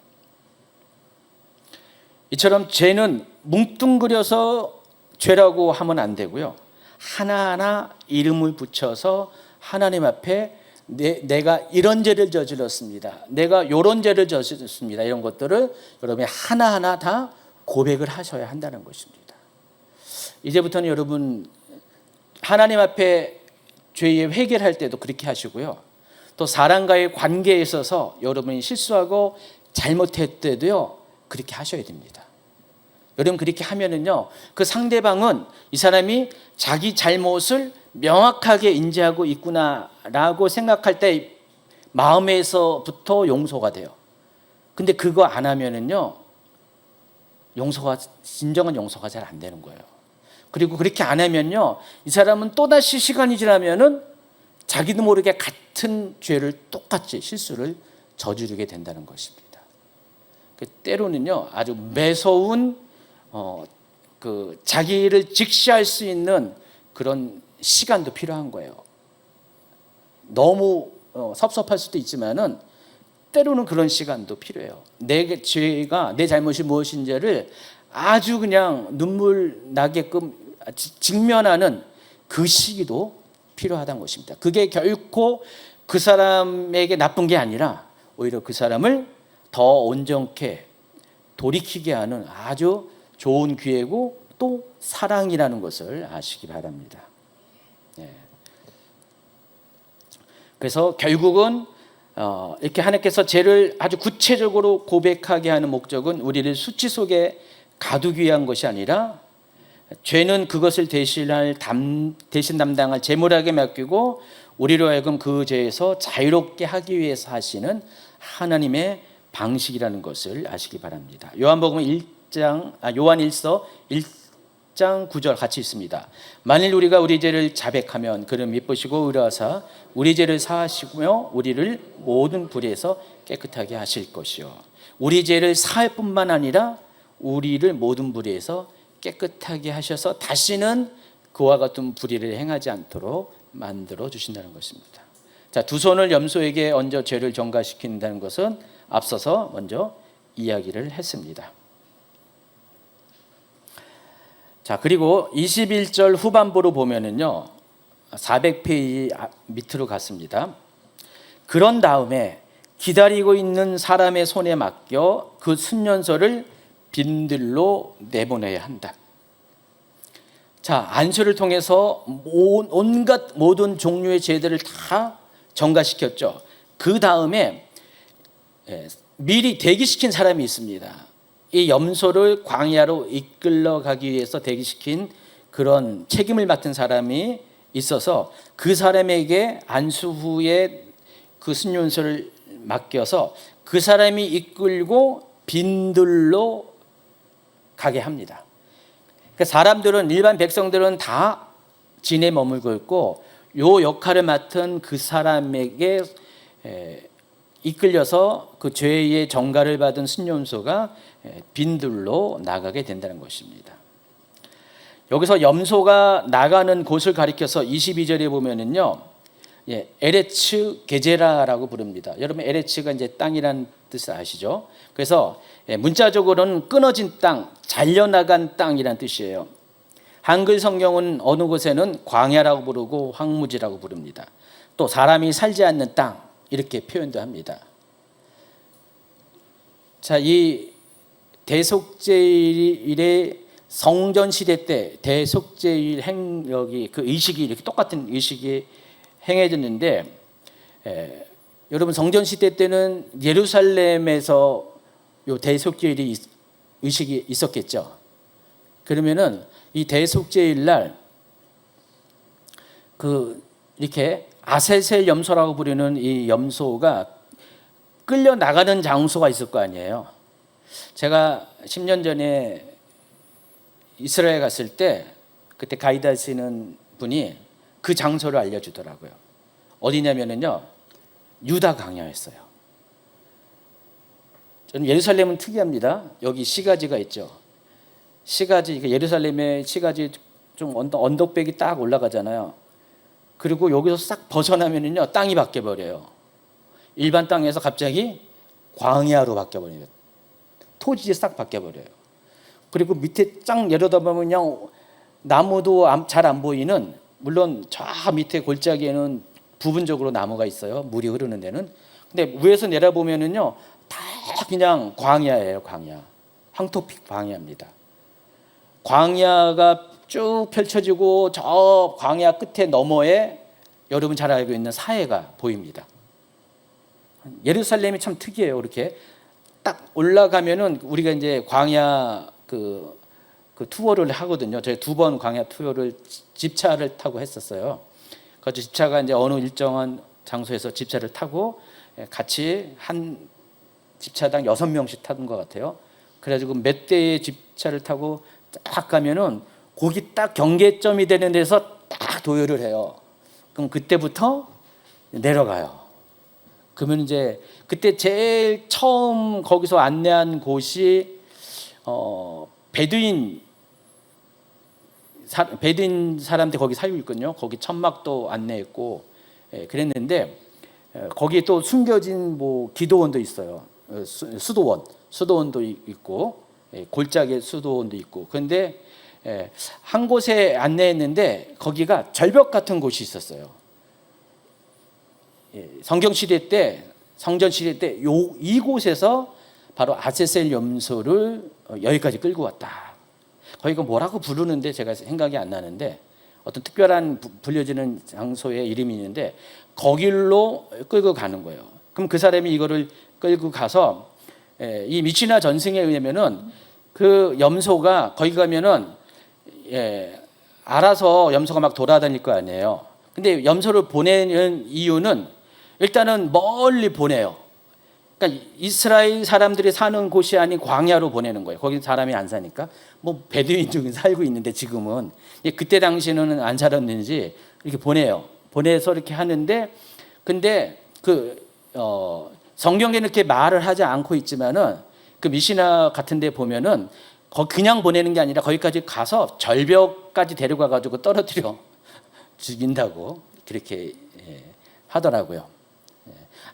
이처럼 죄는 뭉뚱그려서 죄라고 하면 안 되고요. 하나하나 이름을 붙여서 하나님 앞에 내가 이런 죄를 저질렀습니다. 내가 이런 죄를 저질렀습니다. 이런 것들을 여러분이 하나하나 다 고백을 하셔야 한다는 것입니다. 이제부터는 여러분 하나님 앞에 죄의 회개를 할 때도 그렇게 하시고요. 또 사람과의 관계에 있어서 여러분이 실수하고 잘못할 때도요. 그렇게 하셔야 됩니다. 여러분 그렇게 하면은요. 그 상대방은 이 사람이 자기 잘못을 명확하게 인지하고 있구나라고 생각할 때 마음에서부터 용서가 돼요. 근데 그거 안 하면은요. 진정한 용서가 잘 안 되는 거예요. 그리고 그렇게 안 하면요. 이 사람은 또다시 시간이 지나면은 자기도 모르게 같은 죄를 똑같이 실수를 저지르게 된다는 것입니다. 때로는요. 아주 매서운 자기를 직시할 수 있는 그런 시간도 필요한 거예요. 너무 섭섭할 수도 있지만은 때로는 그런 시간도 필요해요. 내 죄가 내 잘못이 무엇인지를 아주 그냥 눈물 나게끔 직면하는 그 시기도 필요하다는 것입니다. 그게 결코 그 사람에게 나쁜 게 아니라 오히려 그 사람을 더 온전케 돌이키게 하는 아주 좋은 기회고 또 사랑이라는 것을 아시기 바랍니다. 그래서 결국은 이렇게 하나님께서 죄를 아주 구체적으로 고백하게 하는 목적은 우리를 수치 속에 가두기 위한 것이 아니라 죄는 그것을 대신 담당할 제물에게 맡기고 우리로 하여금 그 죄에서 자유롭게 하기 위해서 하시는 하나님의 방식이라는 것을 아시기 바랍니다. 요한 1서 1장 9절 같이 있습니다. 만일 우리가 우리 죄를 자백하면 그는 미쁘시고 의로하사 우리 죄를 사하시며 우리를 모든 불의에서 깨끗하게 하실 것이요. 우리 죄를 사할 뿐만 아니라 우리를 모든 불의에서 깨끗하게 하셔서 다시는 그와 같은 불의를 행하지 않도록 만들어 주신다는 것입니다. 자, 두 손을 염소에게 얹어 죄를 전가시킨다는 것은 앞서서 먼저 이야기를 했습니다. 자, 그리고 21절 후반부로 보면은요, 400페이지 밑으로 갔습니다. 그런 다음에 기다리고 있는 사람의 손에 맡겨 그 순년소를 빈들로 내보내야 한다. 자, 안수를 통해서 온갖 모든 종류의 죄들을 다 전가시켰죠. 그 다음에 미리 대기시킨 사람이 있습니다. 이 염소를 광야로 이끌러 가기 위해서 대기시킨 그런 책임을 맡은 사람이 있어서 그 사람에게 안수 후에 그 순년소를 맡겨서 그 사람이 이끌고 빈들로 가게 합니다. 그러니까 사람들은 일반 백성들은 다 진에 머물고 있고 요 역할을 맡은 그 사람에게 이끌려서 그 죄의 전가를 받은 순념소가 빈들로 나가게 된다는 것입니다. 여기서 염소가 나가는 곳을 가리켜서 22절에 보면은요, 에레츠 게제라라고 부릅니다. 여러분 에레츠가 이제 땅이라는 뜻을 아시죠? 그래서 문자적으로는 끊어진 땅, 잘려나간 땅이라는 뜻이에요. 한글 성경은 어느 곳에는 광야라고 부르고 황무지라고 부릅니다. 또 사람이 살지 않는 땅 이렇게 표현도 합니다. 자, 이 대속죄일의 성전 시대 때 대속죄일 행력이 그 의식이 이렇게 똑같은 의식이 행해졌는데 여러분 성전 시대 때는 예루살렘에서 요 대속죄일이 의식이 있었겠죠. 그러면은 이 대속죄일 날 그 이렇게 아셀셀 염소라고 부르는 이 염소가 끌려 나가는 장소가 있을 거 아니에요. 제가 10년 전에 이스라엘 갔을 때 그때 가이드 하시는 분이 그 장소를 알려주더라고요. 어디냐면은요, 유다 광야였어요. 저는 예루살렘은 특이합니다. 여기 시가지가 있죠. 시가지, 예루살렘의 시가지 좀 언덕백이 딱 올라가잖아요. 그리고 여기서 싹 벗어나면은요, 땅이 바뀌어 버려요. 일반 땅에서 갑자기 광야로 바뀌어버려요. 토지에 싹 바뀌어버려요. 그리고 밑에 쫙 내려다보면 그냥 나무도 잘 안 보이는, 물론 저 밑에 골짜기에는 부분적으로 나무가 있어요. 물이 흐르는 데는. 근데 위에서 내려보면은요, 다 그냥 광야예요. 광야. 황토빛 광야입니다. 광야가 쭉 펼쳐지고 저 광야 끝에 너머에 여러분 잘 알고 있는 사해가 보입니다. 예루살렘이 참 특이해요. 이렇게 딱 올라가면은 우리가 이제 광야 그 투어를 하거든요. 저희 2번 광야 투어를 집차를 타고 했었어요. 그 집차가 이제 어느 일정한 장소에서 집차를 타고 같이 한 집차당 6명씩 타는 것 같아요. 그래가지고 몇 대의 집차를 타고 딱 가면은 거기 딱 경계점이 되는 데서 딱 도열을 해요. 그럼 그때부터 내려가요. 그러면 이제 그때 제일 처음 거기서 안내한 곳이 베두인 사람들 거기 살고 있거든요. 거기 천막도 안내했고, 그랬는데 거기 또 숨겨진 뭐 기도원도 있어요. 수도원도 있고, 골짜기 수도원도 있고. 그런데 한 곳에 안내했는데 거기가 절벽 같은 곳이 있었어요. 성전 시대 때 이곳에서 바로 아세셀 염소를 여기까지 끌고 왔다. 거기가 뭐라고 부르는데 제가 생각이 안 나는데, 어떤 특별한 불려지는 장소의 이름이 있는데 거길로 끌고 가는 거예요. 그럼 그 사람이 이거를 끌고 가서, 이 미시나 전승에 의하면은 그 염소가 거기 가면은 알아서 염소가 막 돌아다닐 거 아니에요. 근데 염소를 보내는 이유는 일단은 멀리 보내요. 그러니까 이스라엘 사람들이 사는 곳이 아닌 광야로 보내는 거예요. 거기 사람이 안 사니까. 뭐 베두인 중에 살고 있는데 지금은, 그때 당시에는 안 살았는지 이렇게 보내요. 보내서 이렇게 하는데, 근데 성경에는 이렇게 말을 하지 않고 있지만은 그 미시나 같은데 보면은 그냥 보내는 게 아니라 거기까지 가서 절벽까지 데려가 가지고 떨어뜨려 죽인다고 그렇게 하더라고요.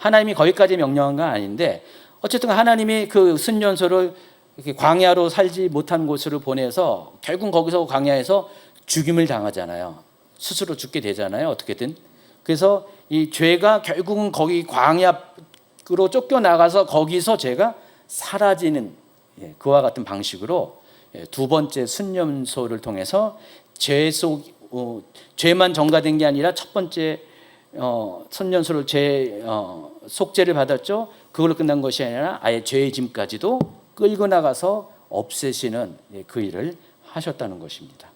하나님이 거기까지 명령한 건 아닌데, 어쨌든 하나님이 그 순년소를 이렇게 광야로 살지 못한 곳으로 보내서 결국 거기서 광야에서 죽임을 당하잖아요. 스스로 죽게 되잖아요. 어떻게든. 그래서 이 죄가 결국은 거기 광야로 쫓겨나가서 거기서 죄가 사라지는, 그와 같은 방식으로 2번째 순년소를 통해서 죄만 전가된 게 아니라 첫 번째 선년소를 속죄를 받았죠. 그걸로 끝난 것이 아니라 아예 죄의 짐까지도 끌고 나가서 없애시는 그 일을 하셨다는 것입니다.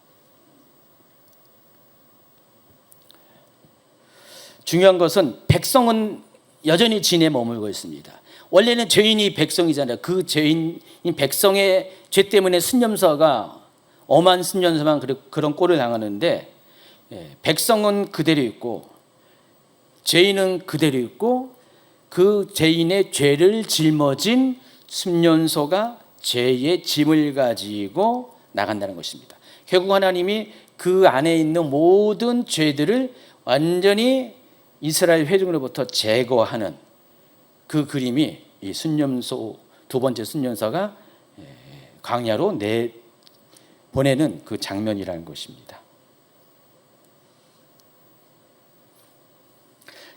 중요한 것은 백성은 여전히 진에 머물고 있습니다. 원래는 죄인이 백성이잖아요. 그 죄인 백성의 죄 때문에 순념사가 엄한 순념사만 그런 꼴을 당하는데, 백성은 그대로 있고 죄인은 그대로 있고, 그 죄인의 죄를 짊어진 순년소가 죄의 짐을 가지고 나간다는 것입니다. 결국 하나님이 그 안에 있는 모든 죄들을 완전히 이스라엘 회중으로부터 제거하는 그 그림이 이 순년소, 2번째 순년소가 광야로 보내는 그 장면이라는 것입니다.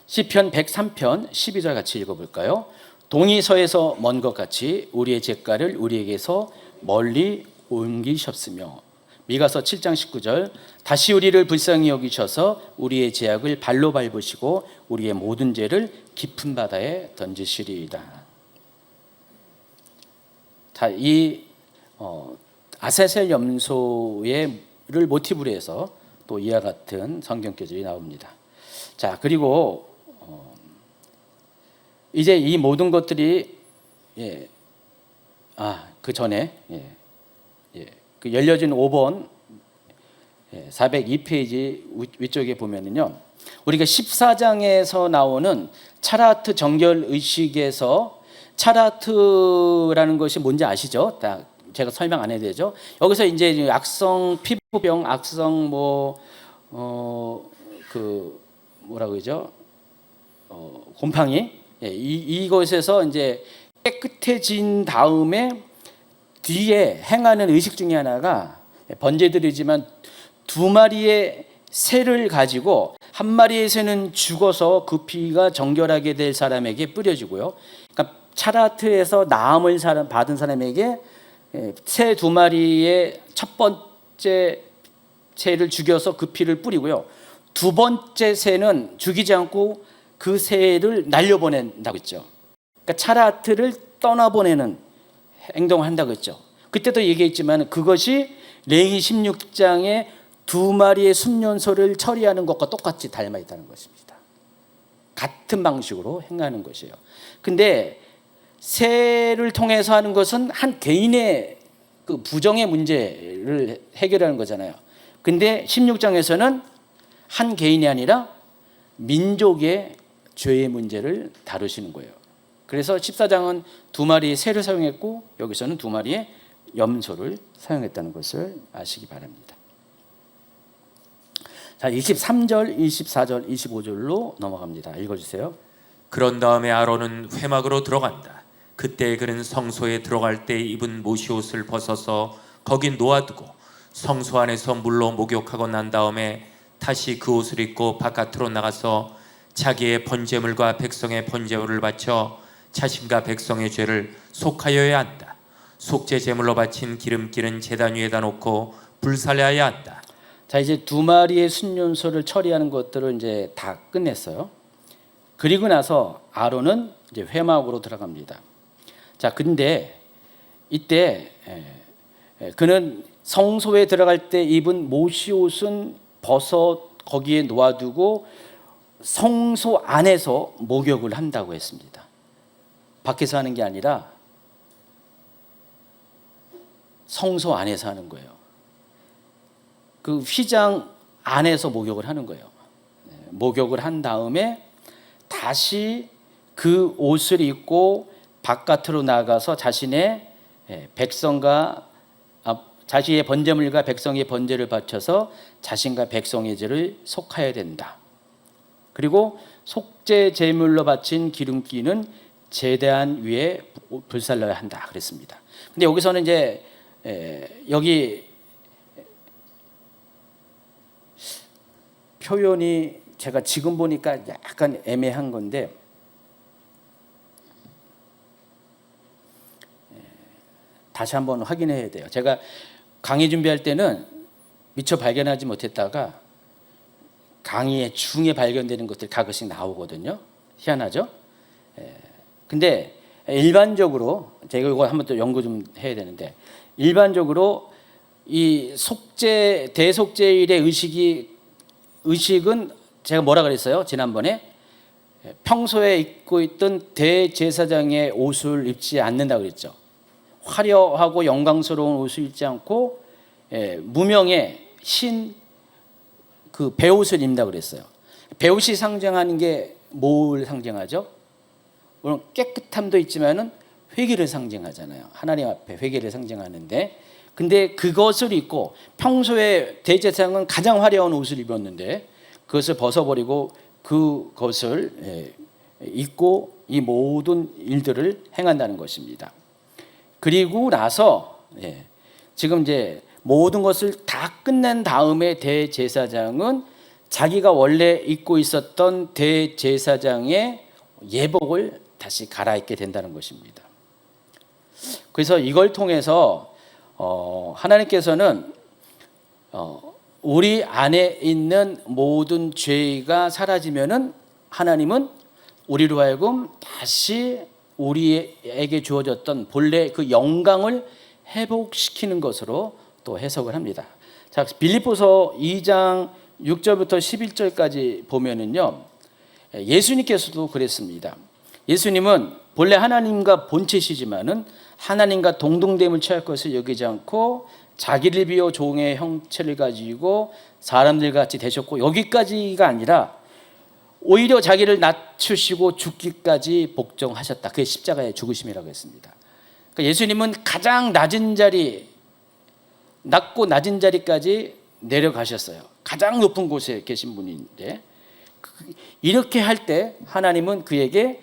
시편 103편 12절 같이 읽어볼까요? 동이 서에서 먼 것 같이 우리의 죄가를 우리에게서 멀리 옮기셨으며. 미가서 7장 19절, 다시 우리를 불쌍히 여기셔서 우리의 죄악을 발로 밟으시고 우리의 모든 죄를 깊은 바다에 던지시리이다. 이 아세셀 염소를 모티브로 해서 또 이와 같은 성경구절이 나옵니다. 자, 그리고 이제 이 모든 것들이 그 전에 그 열려진 5번 402페이지 위쪽에 보면은요, 우리가 14장에서 나오는 차라트 정결 의식에서, 차라트라는 것이 뭔지 아시죠? 제가 설명 안 해도 되죠? 여기서 이제 악성 피부병, 악성 뭐라고 그러죠? 곰팡이, 이것에서 이제 깨끗해진 다음에 뒤에 행하는 의식 중에 하나가 번제들이지만 2마리의 새를 가지고 1마리의 새는 죽어서 그 피가 정결하게 될 사람에게 뿌려지고요. 그러니까 차라트에서 나음을 받은 사람에게 새 2마리의 첫 번째 새를 죽여서 그 피를 뿌리고요. 2번째 새는 죽이지 않고 그 새를 날려보낸다고 했죠. 그러니까 차라트를 떠나보내는 행동을 한다고 했죠. 그때도 얘기했지만 그것이 레위 16장에 2마리의 순년소를 처리하는 것과 똑같이 닮아 있다는 것입니다. 같은 방식으로 행하는 것이에요. 근데 새를 통해서 하는 것은 한 개인의 그 부정의 문제를 해결하는 거잖아요. 근데 16장에서는 한 개인이 아니라 민족의 죄의 문제를 다루시는 거예요. 그래서 14장은 2마리의 새를 사용했고 여기서는 2마리의 염소를 사용했다는 것을 아시기 바랍니다. 자, 23절, 24절, 25절로 넘어갑니다. 읽어주세요. 그런 다음에 아론은 회막으로 들어간다. 그때 그는 성소에 들어갈 때 입은 모시옷을 벗어서 거기 놓아두고 성소 안에서 물로 목욕하고 난 다음에 다시 그 옷을 입고 바깥으로 나가서 자기의 번제물과 백성의 번제물을 바쳐 자신과 백성의 죄를 속하여야 한다. 속죄 제물로 바친 기름기는 제단 위에다 놓고 불살려야 한다. 자, 이제 2마리의 순년소를 처리하는 것들을 이제 다 끝냈어요. 그리고 나서 아론은 이제 회막으로 들어갑니다. 자, 근데 이때 그는 성소에 들어갈 때 입은 모시옷은 벗어 거기에 놓아두고 성소 안에서 목욕을 한다고 했습니다. 밖에서 하는 게 아니라 성소 안에서 하는 거예요. 그 휘장 안에서 목욕을 하는 거예요. 목욕을 한 다음에 다시 그 옷을 입고 바깥으로 나가서 자신의 백성과 자신의 번제물과 백성의 번제를 바쳐서 자신과 백성의 죄를 속하여야 된다. 그리고 속죄 제물로 바친 기름기는 제단 위에 불살러야 한다 그랬습니다. 근데 여기서는 이제 여기 표현이 제가 지금 보니까 약간 애매한 건데 다시 한번 확인해야 돼요. 제가 강의 준비할 때는 미처 발견하지 못했다가 강의의 중에 발견되는 것들이 가끔씩 나오거든요. 희한하죠? 근데 일반적으로 제가 이거 한번 또 연구 좀 해야 되는데 일반적으로 이 속죄 대속죄일의 의식은 제가 뭐라 그랬어요? 지난번에 평소에 입고 있던 대제사장의 옷을 입지 않는다 그랬죠. 화려하고 영광스러운 옷을 입지 않고 무명의 흰 그 베옷을 입는다 그랬어요. 베옷이 상징하는 게 뭘 상징하죠? 물론 깨끗함도 있지만은 회개를 상징하잖아요. 하나님 앞에 회개를 상징하는데, 근데 그것을 입고 평소에 대제사장은 가장 화려한 옷을 입었는데 그것을 벗어버리고 그것을 입고 이 모든 일들을 행한다는 것입니다. 그리고 나서 지금 이제 모든 것을 다 끝낸 다음에 대제사장은 자기가 원래 입고 있었던 대제사장의 예복을 다시 갈아입게 된다는 것입니다. 그래서 이걸 통해서 하나님께서는 우리 안에 있는 모든 죄가 사라지면은 하나님은 우리로 하여금 다시 우리에게 주어졌던 본래 그 영광을 회복시키는 것으로 또 해석을 합니다. 자, 빌립보서 2장 6절부터 11절까지 보면은요, 예수님께서도 그랬습니다. 예수님은 본래 하나님과 본체시지만은 하나님과 동등됨을 취할 것을 여기지 않고 자기를 비워 종의 형체를 가지고 사람들 같이 되셨고, 여기까지가 아니라 오히려 자기를 낮추시고 죽기까지 복종하셨다. 그게 십자가의 죽으심이라고 했습니다. 그러니까 예수님은 가장 낮은 자리, 낮고 낮은 자리까지 내려가셨어요. 가장 높은 곳에 계신 분인데, 이렇게 할 때 하나님은 그에게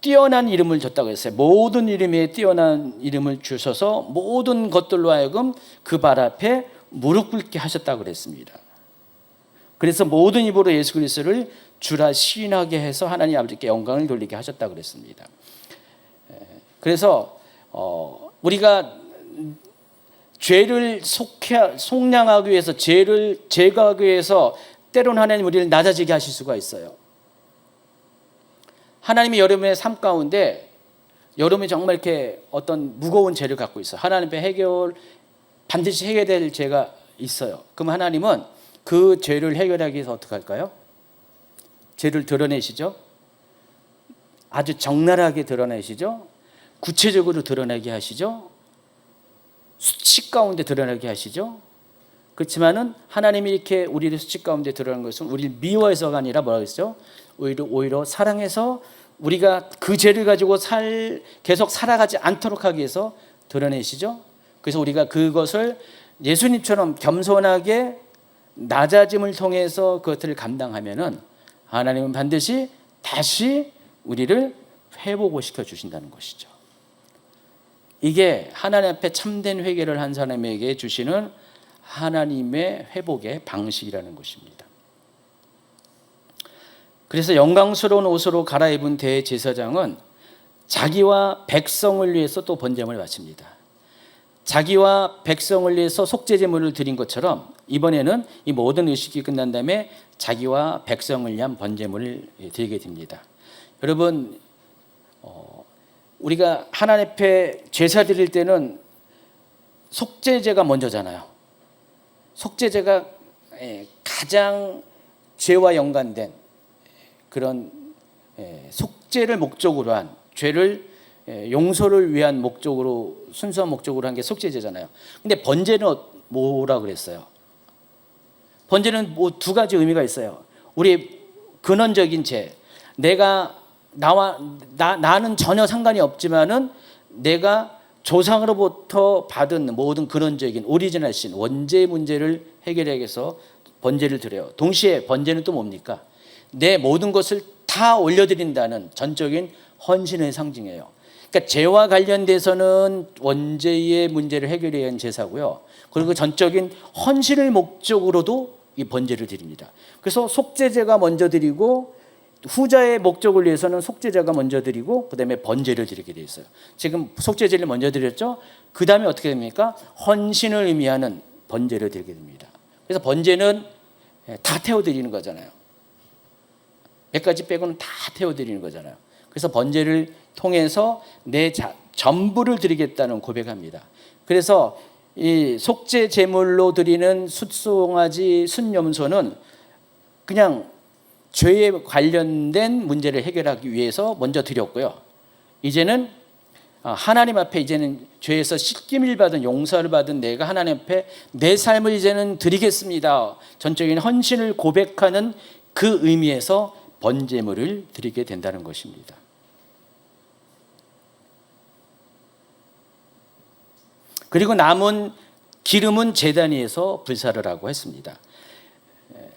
뛰어난 이름을 줬다고 했어요. 모든 이름에 뛰어난 이름을 주셔서 모든 것들로 하여금 그 발 앞에 무릎 꿇게 하셨다고 그랬습니다. 그래서 모든 입으로 예수 그리스도를 주라 시인하게 해서 하나님 아버지께 영광을 돌리게 하셨다고 그랬습니다. 그래서 우리가 죄를 속량하기 위해서, 죄를 제거하기 위해서 때로는 하나님 우리를 낮아지게 하실 수가 있어요. 하나님이 여러분의 삶 가운데 여러분이 정말 이렇게 어떤 무거운 죄를 갖고 있어요. 하나님 앞에 반드시 해결될 죄가 있어요. 그럼 하나님은 그 죄를 해결하기 위해서 어떻게 할까요? 죄를 드러내시죠. 아주 적나라하게 드러내시죠. 구체적으로 드러내게 하시죠. 수치 가운데 드러내게 하시죠. 그렇지만은 하나님이 이렇게 우리를 수치 가운데 드러낸 것은 우리를 미워해서가 아니라 뭐라고 했죠? 오히려 사랑해서 우리가 그 죄를 가지고 계속 살아가지 않도록 하기 위해서 드러내시죠. 그래서 우리가 그것을 예수님처럼 겸손하게 낮아짐을 통해서 그것을 감당하면은 하나님은 반드시 다시 우리를 회복을 시켜 주신다는 것이죠. 이게 하나님 앞에 참된 회개를 한 사람에게 주시는 하나님의 회복의 방식이라는 것입니다. 그래서 영광스러운 옷으로 갈아입은 대제사장은 자기와 백성을 위해서 또 번제물을 바칩니다. 자기와 백성을 위해서 속죄제물을 드린 것처럼 이번에는 이 모든 의식이 끝난 다음에 자기와 백성을 위한 번제물을 드리게 됩니다. 여러분, 우리가 하나님 앞에 제사 드릴 때는 속죄제가 먼저잖아요. 속죄제가 가장 죄와 연관된 그런 속죄를 목적으로 한, 죄를 용서를 위한 목적으로, 순수한 목적으로 한 게 속죄제잖아요. 근데 번제는 뭐라 그랬어요? 번제는 뭐 두 가지 의미가 있어요. 우리 근원적인 죄, 나는 전혀 상관이 없지만은 내가 조상으로부터 받은 모든 근원적인 오리지널 신, 원죄 문제를 해결하기 위해서 번제를 드려요. 동시에 번제는 또 뭡니까? 내 모든 것을 다 올려드린다는 전적인 헌신의 상징이에요. 그러니까 죄와 관련돼서는 원죄의 문제를 해결해야 하는 제사고요. 그리고 전적인 헌신을 목적으로도 이 번제를 드립니다. 그래서 속죄제가 먼저 드리고 후자의 목적을 위해서는 속죄제가 먼저 드리고 그다음에 번제를 드리게 돼 있어요. 지금 속죄제를 먼저 드렸죠. 그다음에 어떻게 됩니까? 헌신을 의미하는 번제를 드리게 됩니다. 그래서 번제는 다 태워드리는 거잖아요. 몇 가지 빼고는 다 태워드리는 거잖아요. 그래서 번제를 통해서 내 전부를 드리겠다는 고백합니다. 그래서 이 속죄 제물로 드리는 숫송아지 순염소는 그냥 죄에 관련된 문제를 해결하기 위해서 먼저 드렸고요. 이제는 하나님 앞에 이제는 죄에서 씻김을 받은, 용서를 받은 내가 하나님 앞에 내 삶을 이제는 드리겠습니다. 전적인 헌신을 고백하는 그 의미에서 번제물을 드리게 된다는 것입니다. 그리고 남은 기름은 제단 위에서 불사를 하고 했습니다.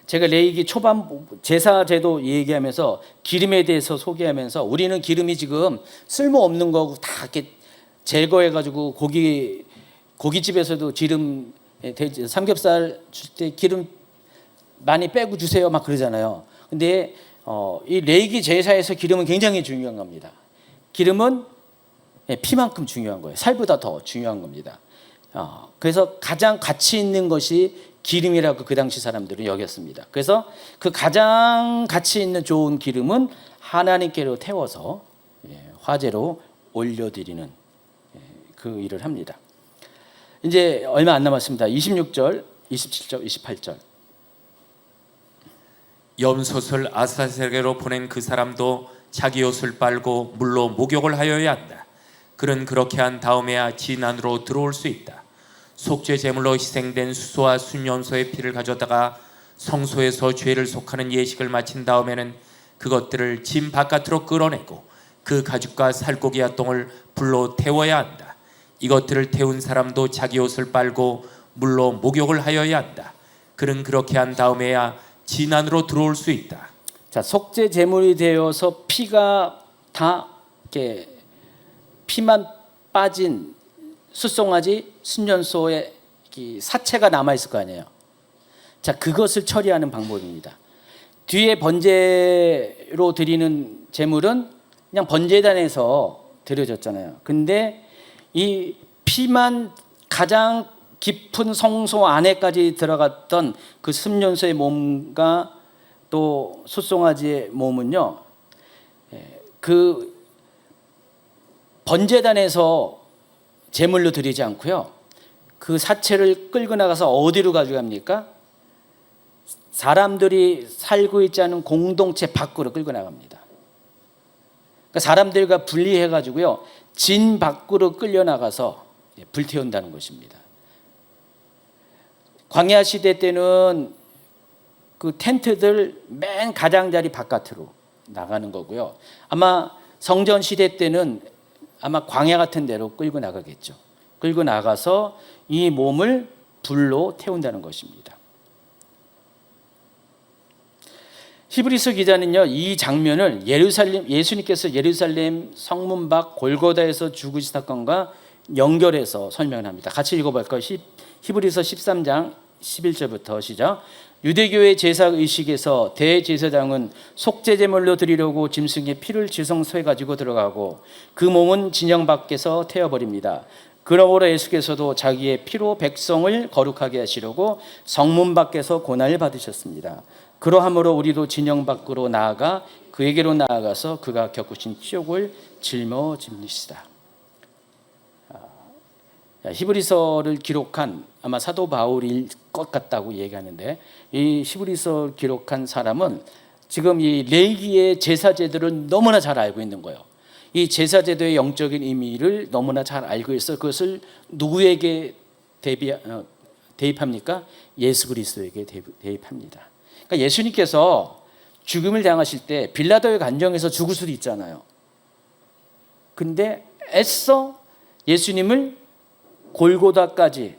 제가 레위기 초반 제사제도 얘기하면서 기름에 대해서 소개하면서 우리는 기름이 지금 쓸모없는 거고 다 이렇게 제거해가지고 고깃집에서도 기름, 삼겹살 줄 때 기름 많이 빼고 주세요 막 그러잖아요. 근데 이 레위기 제사에서 기름은 굉장히 중요한 겁니다. 기름은 피만큼 중요한 거예요. 살보다 더 중요한 겁니다. 그래서 가장 가치 있는 것이 기름이라고 그 당시 사람들은 여겼습니다. 그래서 그 가장 가치 있는 좋은 기름은 하나님께로 태워서 화제로 올려드리는 그 일을 합니다. 이제 얼마 안 남았습니다. 26절, 27절, 28절. 염소를 아사셀에게로 보낸 그 사람도 자기 옷을 빨고 물로 목욕을 하여야 한다. 그는 그렇게 한 다음에야 진 안으로 들어올 수 있다. 속죄 제물로 희생된 수소와 순염소의 피를 가져다가 성소에서 죄를 속하는 예식을 마친 다음에는 그것들을 진 바깥으로 끌어내고 그 가죽과 살코기와 똥을 불로 태워야 한다. 이것들을 태운 사람도 자기 옷을 빨고 물로 목욕을 하여야 한다. 그는 그렇게 한 다음에야 진 안으로 들어올 수 있다. 자, 속죄 제물이 되어서 피가 다 이렇게 피만 빠진 숫송아지 순년소의 이 사체가 남아 있을 거 아니에요. 자, 그것을 처리하는 방법입니다. 뒤에 번제로 드리는 제물은 그냥 번제단에서 드려졌잖아요. 근데 이 피만 가장 깊은 성소 안에까지 들어갔던 그 순년소의 몸과 또 숫송아지의 몸은요, 그 번제단에서 제물로 드리지 않고요, 그 사체를 끌고 나가서 어디로 가져갑니까? 사람들이 살고 있지 않은 공동체 밖으로 끌고 나갑니다. 그러니까 사람들과 분리해 가지고요, 진 밖으로 끌려 나가서 불태운다는 것입니다. 광야 시대 때는 그 텐트들 맨 가장자리 바깥으로 나가는 거고요. 아마 성전 시대 때는 아마 광야 같은 데로 끌고 나가겠죠. 끌고 나가서 이 몸을 불로 태운다는 것입니다. 히브리서 기자는요, 이 장면을 예수님께서 예루살렘 성문 밖 골고다에서 죽으신 사건과 연결해서 설명을 합니다. 같이 읽어볼까요? 히브리서 13장 11절부터 시작. 유대교의 제사의식에서 대제사장은 속죄제물로 드리려고 짐승의 피를 지성소에 가지고 들어가고 그 몸은 진영 밖에서 태워버립니다. 그러므로 예수께서도 자기의 피로 백성을 거룩하게 하시려고 성문 밖에서 고난을 받으셨습니다. 그러함으로 우리도 진영 밖으로 나아가 그에게로 나아가서 그가 겪으신 치욕을 짊어집니다. 히브리서를 기록한 아마 사도 바울일 것 같다고 얘기하는데, 이 히브리서 기록한 사람은 지금 이 레위기의 제사제도를 너무나 잘 알고 있는 거예요. 이 제사제도의 영적인 의미를 너무나 잘 알고 있어 그것을 누구에게 대입합니까? 예수 그리스도에게 대입합니다. 그러니까 예수님께서 죽음을 당하실 때 빌라도의 간정에서 죽을 수도 있잖아요. 근데 애써 예수님을 골고다까지,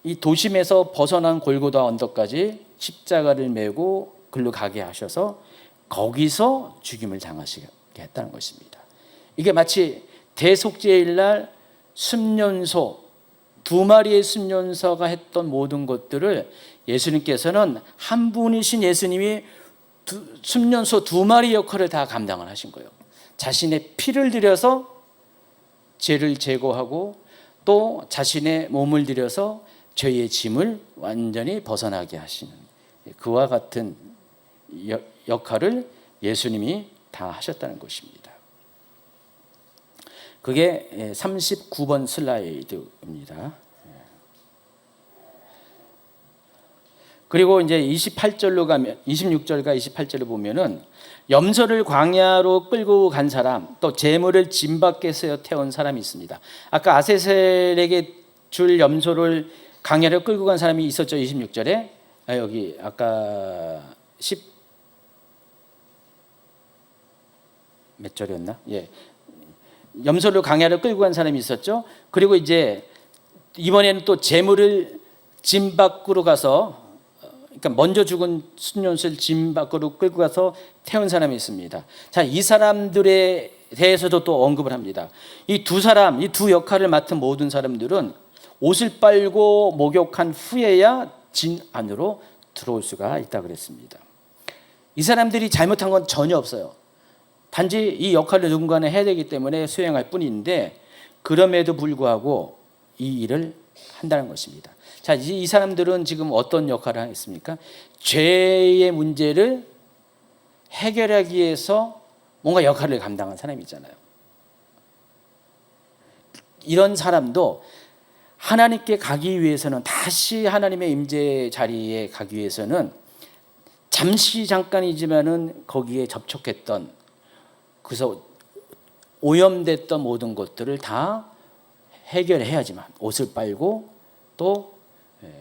이 도심에서 벗어난 골고다 언덕까지 십자가를 메고 글로 가게 하셔서 거기서 죽임을 당하시게 했다는 것입니다. 이게 마치 대속죄일 날 순년소, 2마리의 순년소가 했던 모든 것들을 예수님께서는 한 분이신 예수님이 순년소 2마리 역할을 다 감당을 하신 거예요. 자신의 피를 들여서 죄를 제거하고 또 자신의 몸을 들여서 죄의 짐을 완전히 벗어나게 하시는 그와 같은 역할을 예수님이 다 하셨다는 것입니다. 그게 39번 슬라이드입니다. 그리고 이제 28절로 가면 26절과 28절을 보면은 염소를 광야로 끌고 간 사람, 또 제물을 짐 밖에서 태운 사람이 있습니다. 아까 아세셀에게 줄 염소를 광야로 끌고 간 사람이 있었죠. 26절에. 여기 아까 10 몇 절이었나? 예. 염소를 광야로 끌고 간 사람이 있었죠. 그리고 이제 이번에는 또 제물을 짐 밖으로 가서, 그러니까 먼저 죽은 순년소를 짐 밖으로 끌고 가서 태운 사람이 있습니다. 자, 이 사람들에 대해서도 또 언급을 합니다. 이 두 사람, 이 두 역할을 맡은 모든 사람들은 옷을 빨고 목욕한 후에야 진 안으로 들어올 수가 있다 그랬습니다. 이 사람들이 잘못한 건 전혀 없어요. 단지 이 역할을 누군가는 해야 되기 때문에 수행할 뿐인데, 그럼에도 불구하고 이 일을 한다는 것입니다. 자, 이 사람들은 지금 어떤 역할을 했습니까? 죄의 문제를 해결하기 위해서 뭔가 역할을 감당한 사람이잖아요. 이런 사람도 하나님께 가기 위해서는, 다시 하나님의 임재 자리에 가기 위해서는 잠깐이지만은 거기에 접촉했던, 그래서 오염됐던 모든 것들을 다 해결해야지만, 옷을 빨고 또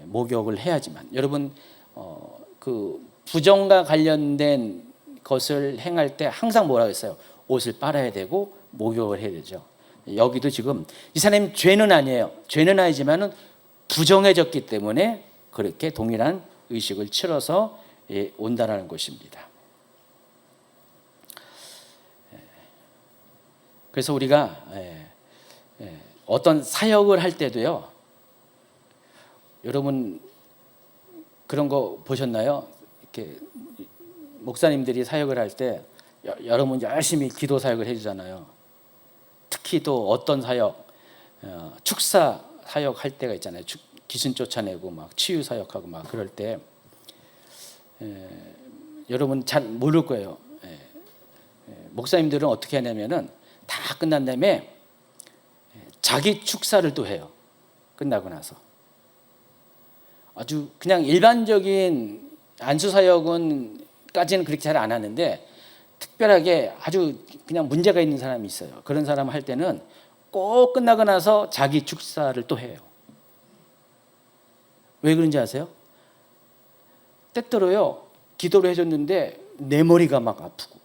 목욕을 해야지만. 여러분, 그 부정과 관련된 것을 행할 때 항상 뭐라고 했어요? 옷을 빨아야 되고 목욕을 해야 되죠. 여기도 지금 이 사람이 죄는 아니에요. 죄는 아니지만은 부정해졌기 때문에 그렇게 동일한 의식을 치러서 온다라는 것입니다. 그래서 우리가 어떤 사역을 할 때도요, 여러분 그런 거 보셨나요? 이렇게 목사님들이 사역을 할 때 여러분 열심히 기도 사역을 해주잖아요. 특히 또 어떤 사역, 축사 사역 할 때가 있잖아요. 귀신 쫓아내고 막 치유 사역하고 막 그럴 때 여러분 잘 모를 거예요. 목사님들은 어떻게 하냐면은 다 끝난 다음에 자기 축사를 또 해요. 끝나고 나서 아주 그냥 일반적인 안수 사역은 까지는 그렇게 잘 안 하는데, 특별하게 아주 그냥 문제가 있는 사람이 있어요. 그런 사람 할 때는 꼭 끝나고 나서 자기 축사를 또 해요. 왜 그런지 아세요? 때때로요, 기도를 해줬는데 내 머리가 막 아프고,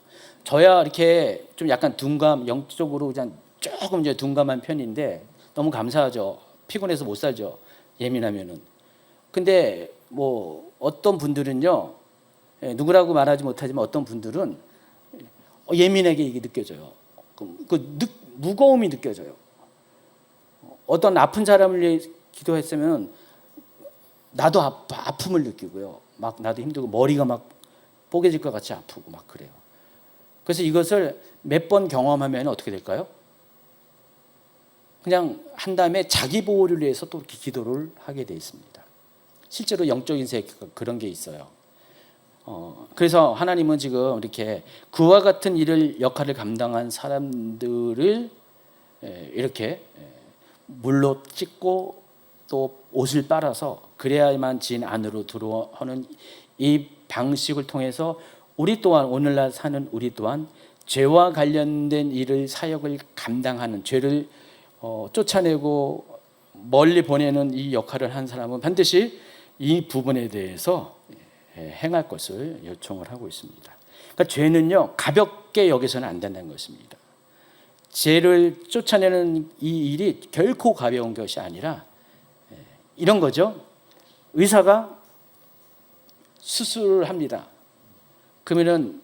저야 이렇게 좀 약간 둔감, 영적으로 그냥 조금 이제 둔감한 편인데 너무 감사하죠. 피곤해서 못 살죠, 예민하면은. 근데 뭐 어떤 분들은요, 누구라고 말하지 못하지만 어떤 분들은 예민하게 이게 느껴져요. 무거움이 느껴져요. 어떤 아픈 사람을 위해 기도했으면 나도 아픔을 느끼고요. 막 나도 힘들고 머리가 막 뽀개질 것 같이 아프고 막 그래요. 그래서 이것을 몇 번 경험하면 어떻게 될까요? 그냥 한 다음에 자기 보호를 위해서 또 이렇게 기도를 하게 돼 있습니다. 실제로 영적인 세계가 그런 게 있어요. 그래서 하나님은 지금 이렇게 그와 같은 역할을 감당한 사람들을 이렇게 물로 찢고 또 옷을 빨아서 그래야만 진 안으로 들어오는 이 방식을 통해서 우리 또한, 오늘날 사는 우리 또한 죄와 관련된 일을, 사역을 감당하는, 죄를 쫓아내고 멀리 보내는 이 역할을 한 사람은 반드시 이 부분에 대해서 행할 것을 요청을 하고 있습니다. 그러니까 죄는요, 가볍게 여기서는 안 된다는 것입니다. 죄를 쫓아내는 이 일이 결코 가벼운 것이 아니라 이런 거죠. 의사가 수술을 합니다. 그러면은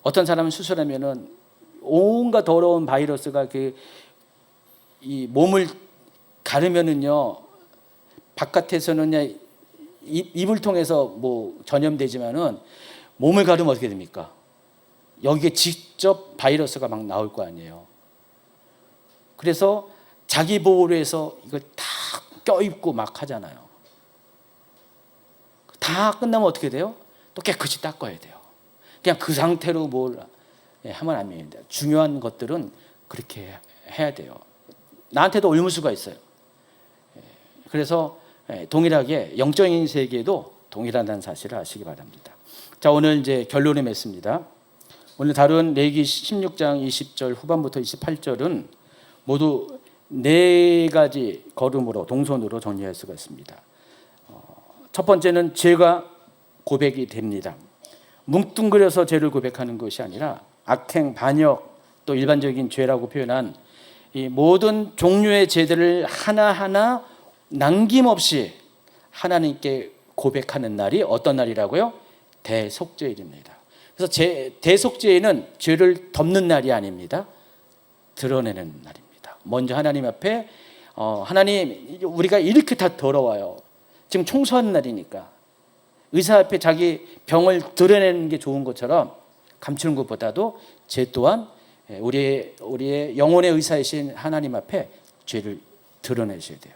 어떤 사람은 수술하면은 온갖 더러운 바이러스가 이 몸을 가르면은요, 바깥에서는 입을 통해서 뭐 전염되지만은 몸을 가르면 어떻게 됩니까? 여기에 직접 바이러스가 막 나올 거 아니에요. 그래서 자기 보호를 해서 이걸 다 껴입고 막 하잖아요. 다 끝나면 어떻게 돼요? 또 깨끗이 닦아야 돼요. 그냥 그 상태로 뭘 하면 안 됩니다. 중요한 것들은 그렇게 해야 돼요. 나한테도 올무수가 있어요. 그래서 동일하게 영적인 세계도 동일하다는 사실을 아시기 바랍니다. 자, 오늘 이제 결론을 맺습니다. 오늘 다룬 레위기 16장 20절 후반부터 28절은 모두 4가지 걸음으로, 동선으로 정리할 수가 있습니다. 첫 번째는 죄가 고백이 됩니다. 뭉뚱그려서 죄를 고백하는 것이 아니라 악행, 반역, 또 일반적인 죄라고 표현한 이 모든 종류의 죄들을 하나하나 남김없이 하나님께 고백하는 날이 어떤 날이라고요? 대속죄일입니다. 그래서 대속죄일은 죄를 덮는 날이 아닙니다. 드러내는 날입니다. 먼저 하나님 앞에 하나님, 우리가 이렇게 다 더러워요. 지금 청소하는 날이니까 의사 앞에 자기 병을 드러내는 게 좋은 것처럼 감추는 것보다도 죄 또한 우리의 영혼의 의사이신 하나님 앞에 죄를 드러내셔야 돼요.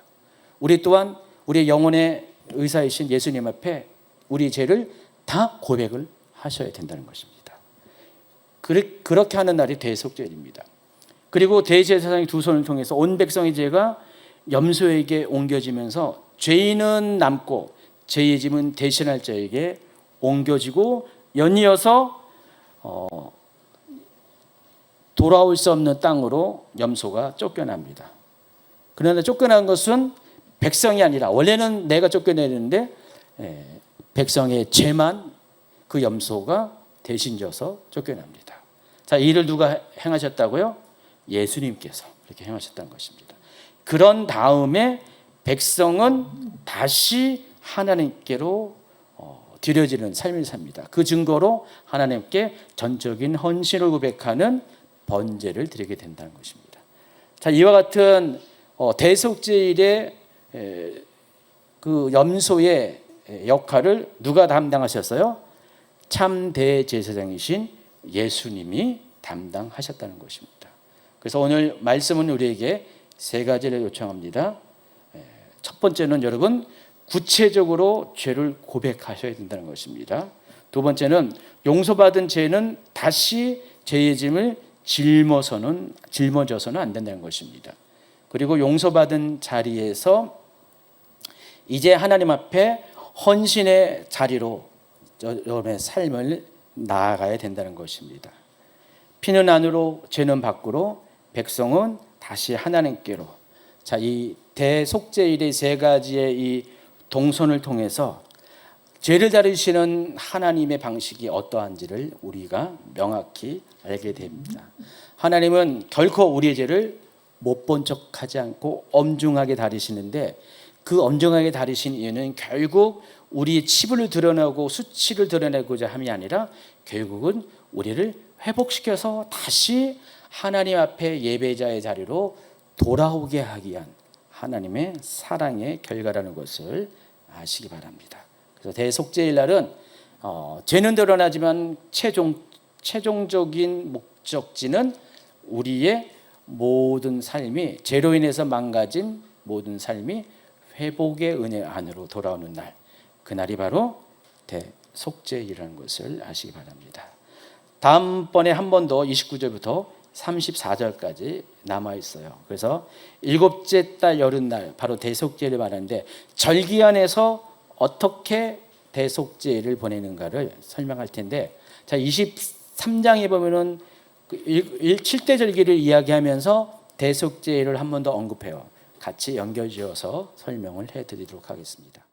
우리 또한 우리의 영혼의 의사이신 예수님 앞에 우리 죄를 다 고백을 하셔야 된다는 것입니다. 그렇게 하는 날이 대속죄일입니다. 그리고 대제사장이 2손을 통해서 온 백성의 죄가 염소에게 옮겨지면서 죄인은 남고 죄의 짐은 대신할 자에게 옮겨지고 연이어서 돌아올 수 없는 땅으로 염소가 쫓겨납니다. 그러나 쫓겨난 것은 백성이 아니라, 원래는 내가 쫓겨내는데 백성의 죄만 그 염소가 대신 져서 쫓겨납니다. 자, 이 일을 누가 행하셨다고요? 예수님께서 그렇게 행하셨다는 것입니다. 그런 다음에 백성은 다시 하나님께로 드려지는 삶을 삽니다. 그 증거로 하나님께 전적인 헌신을 고백하는 번제를 드리게 된다는 것입니다. 자, 이와 같은 대속제일의 그 염소의 역할을 누가 담당하셨어요? 참 대제사장이신 예수님이 담당하셨다는 것입니다. 그래서 오늘 말씀은 우리에게 세 가지를 요청합니다. 첫 번째는 여러분 구체적으로 죄를 고백하셔야 된다는 것입니다. 두 번째는 용서받은 죄는 다시 죄의 짐을 짊어져서는 안 된다는 것입니다. 그리고 용서받은 자리에서 이제 하나님 앞에 헌신의 자리로 여러분의 삶을 나아가야 된다는 것입니다. 피는 안으로 죄는 밖으로 백성은 다시 하나님께로. 자, 이 대속죄일의 세 가지의 이 동선을 통해서 죄를 다루시는 하나님의 방식이 어떠한지를 우리가 명확히 알게 됩니다. 하나님은 결코 우리의 죄를 못 본 척하지 않고 엄중하게 다루시는데 그 엄중하게 다루신 이유는 결국 우리의 치부를 드러내고 수치를 드러내고자 함이 아니라 결국은 우리를 회복시켜서 다시 하나님 앞에 예배자의 자리로 돌아오게 하기 위한 하나님의 사랑의 결과라는 것을 아시기 바랍니다. 그래서 대속죄일 날은 죄는 드러나지만 최종적인 목적지는 우리의 모든 삶이 죄로 인해서 망가진 모든 삶이 회복의 은혜 안으로 돌아오는 날, 그날이 바로 대속죄일이라는 것을 아시기 바랍니다. 다음번에 한 번 더 29절부터 34절까지 남아 있어요. 그래서 일곱째 달 여름날 바로 대속죄를 말하는데 절기안에서 어떻게 대속죄를 보내는가를 설명할 텐데, 자 23장에 보면은 7대 절기를 이야기하면서 대속죄를 한 번 더 언급해요. 같이 연결지어서 설명을 해드리도록 하겠습니다.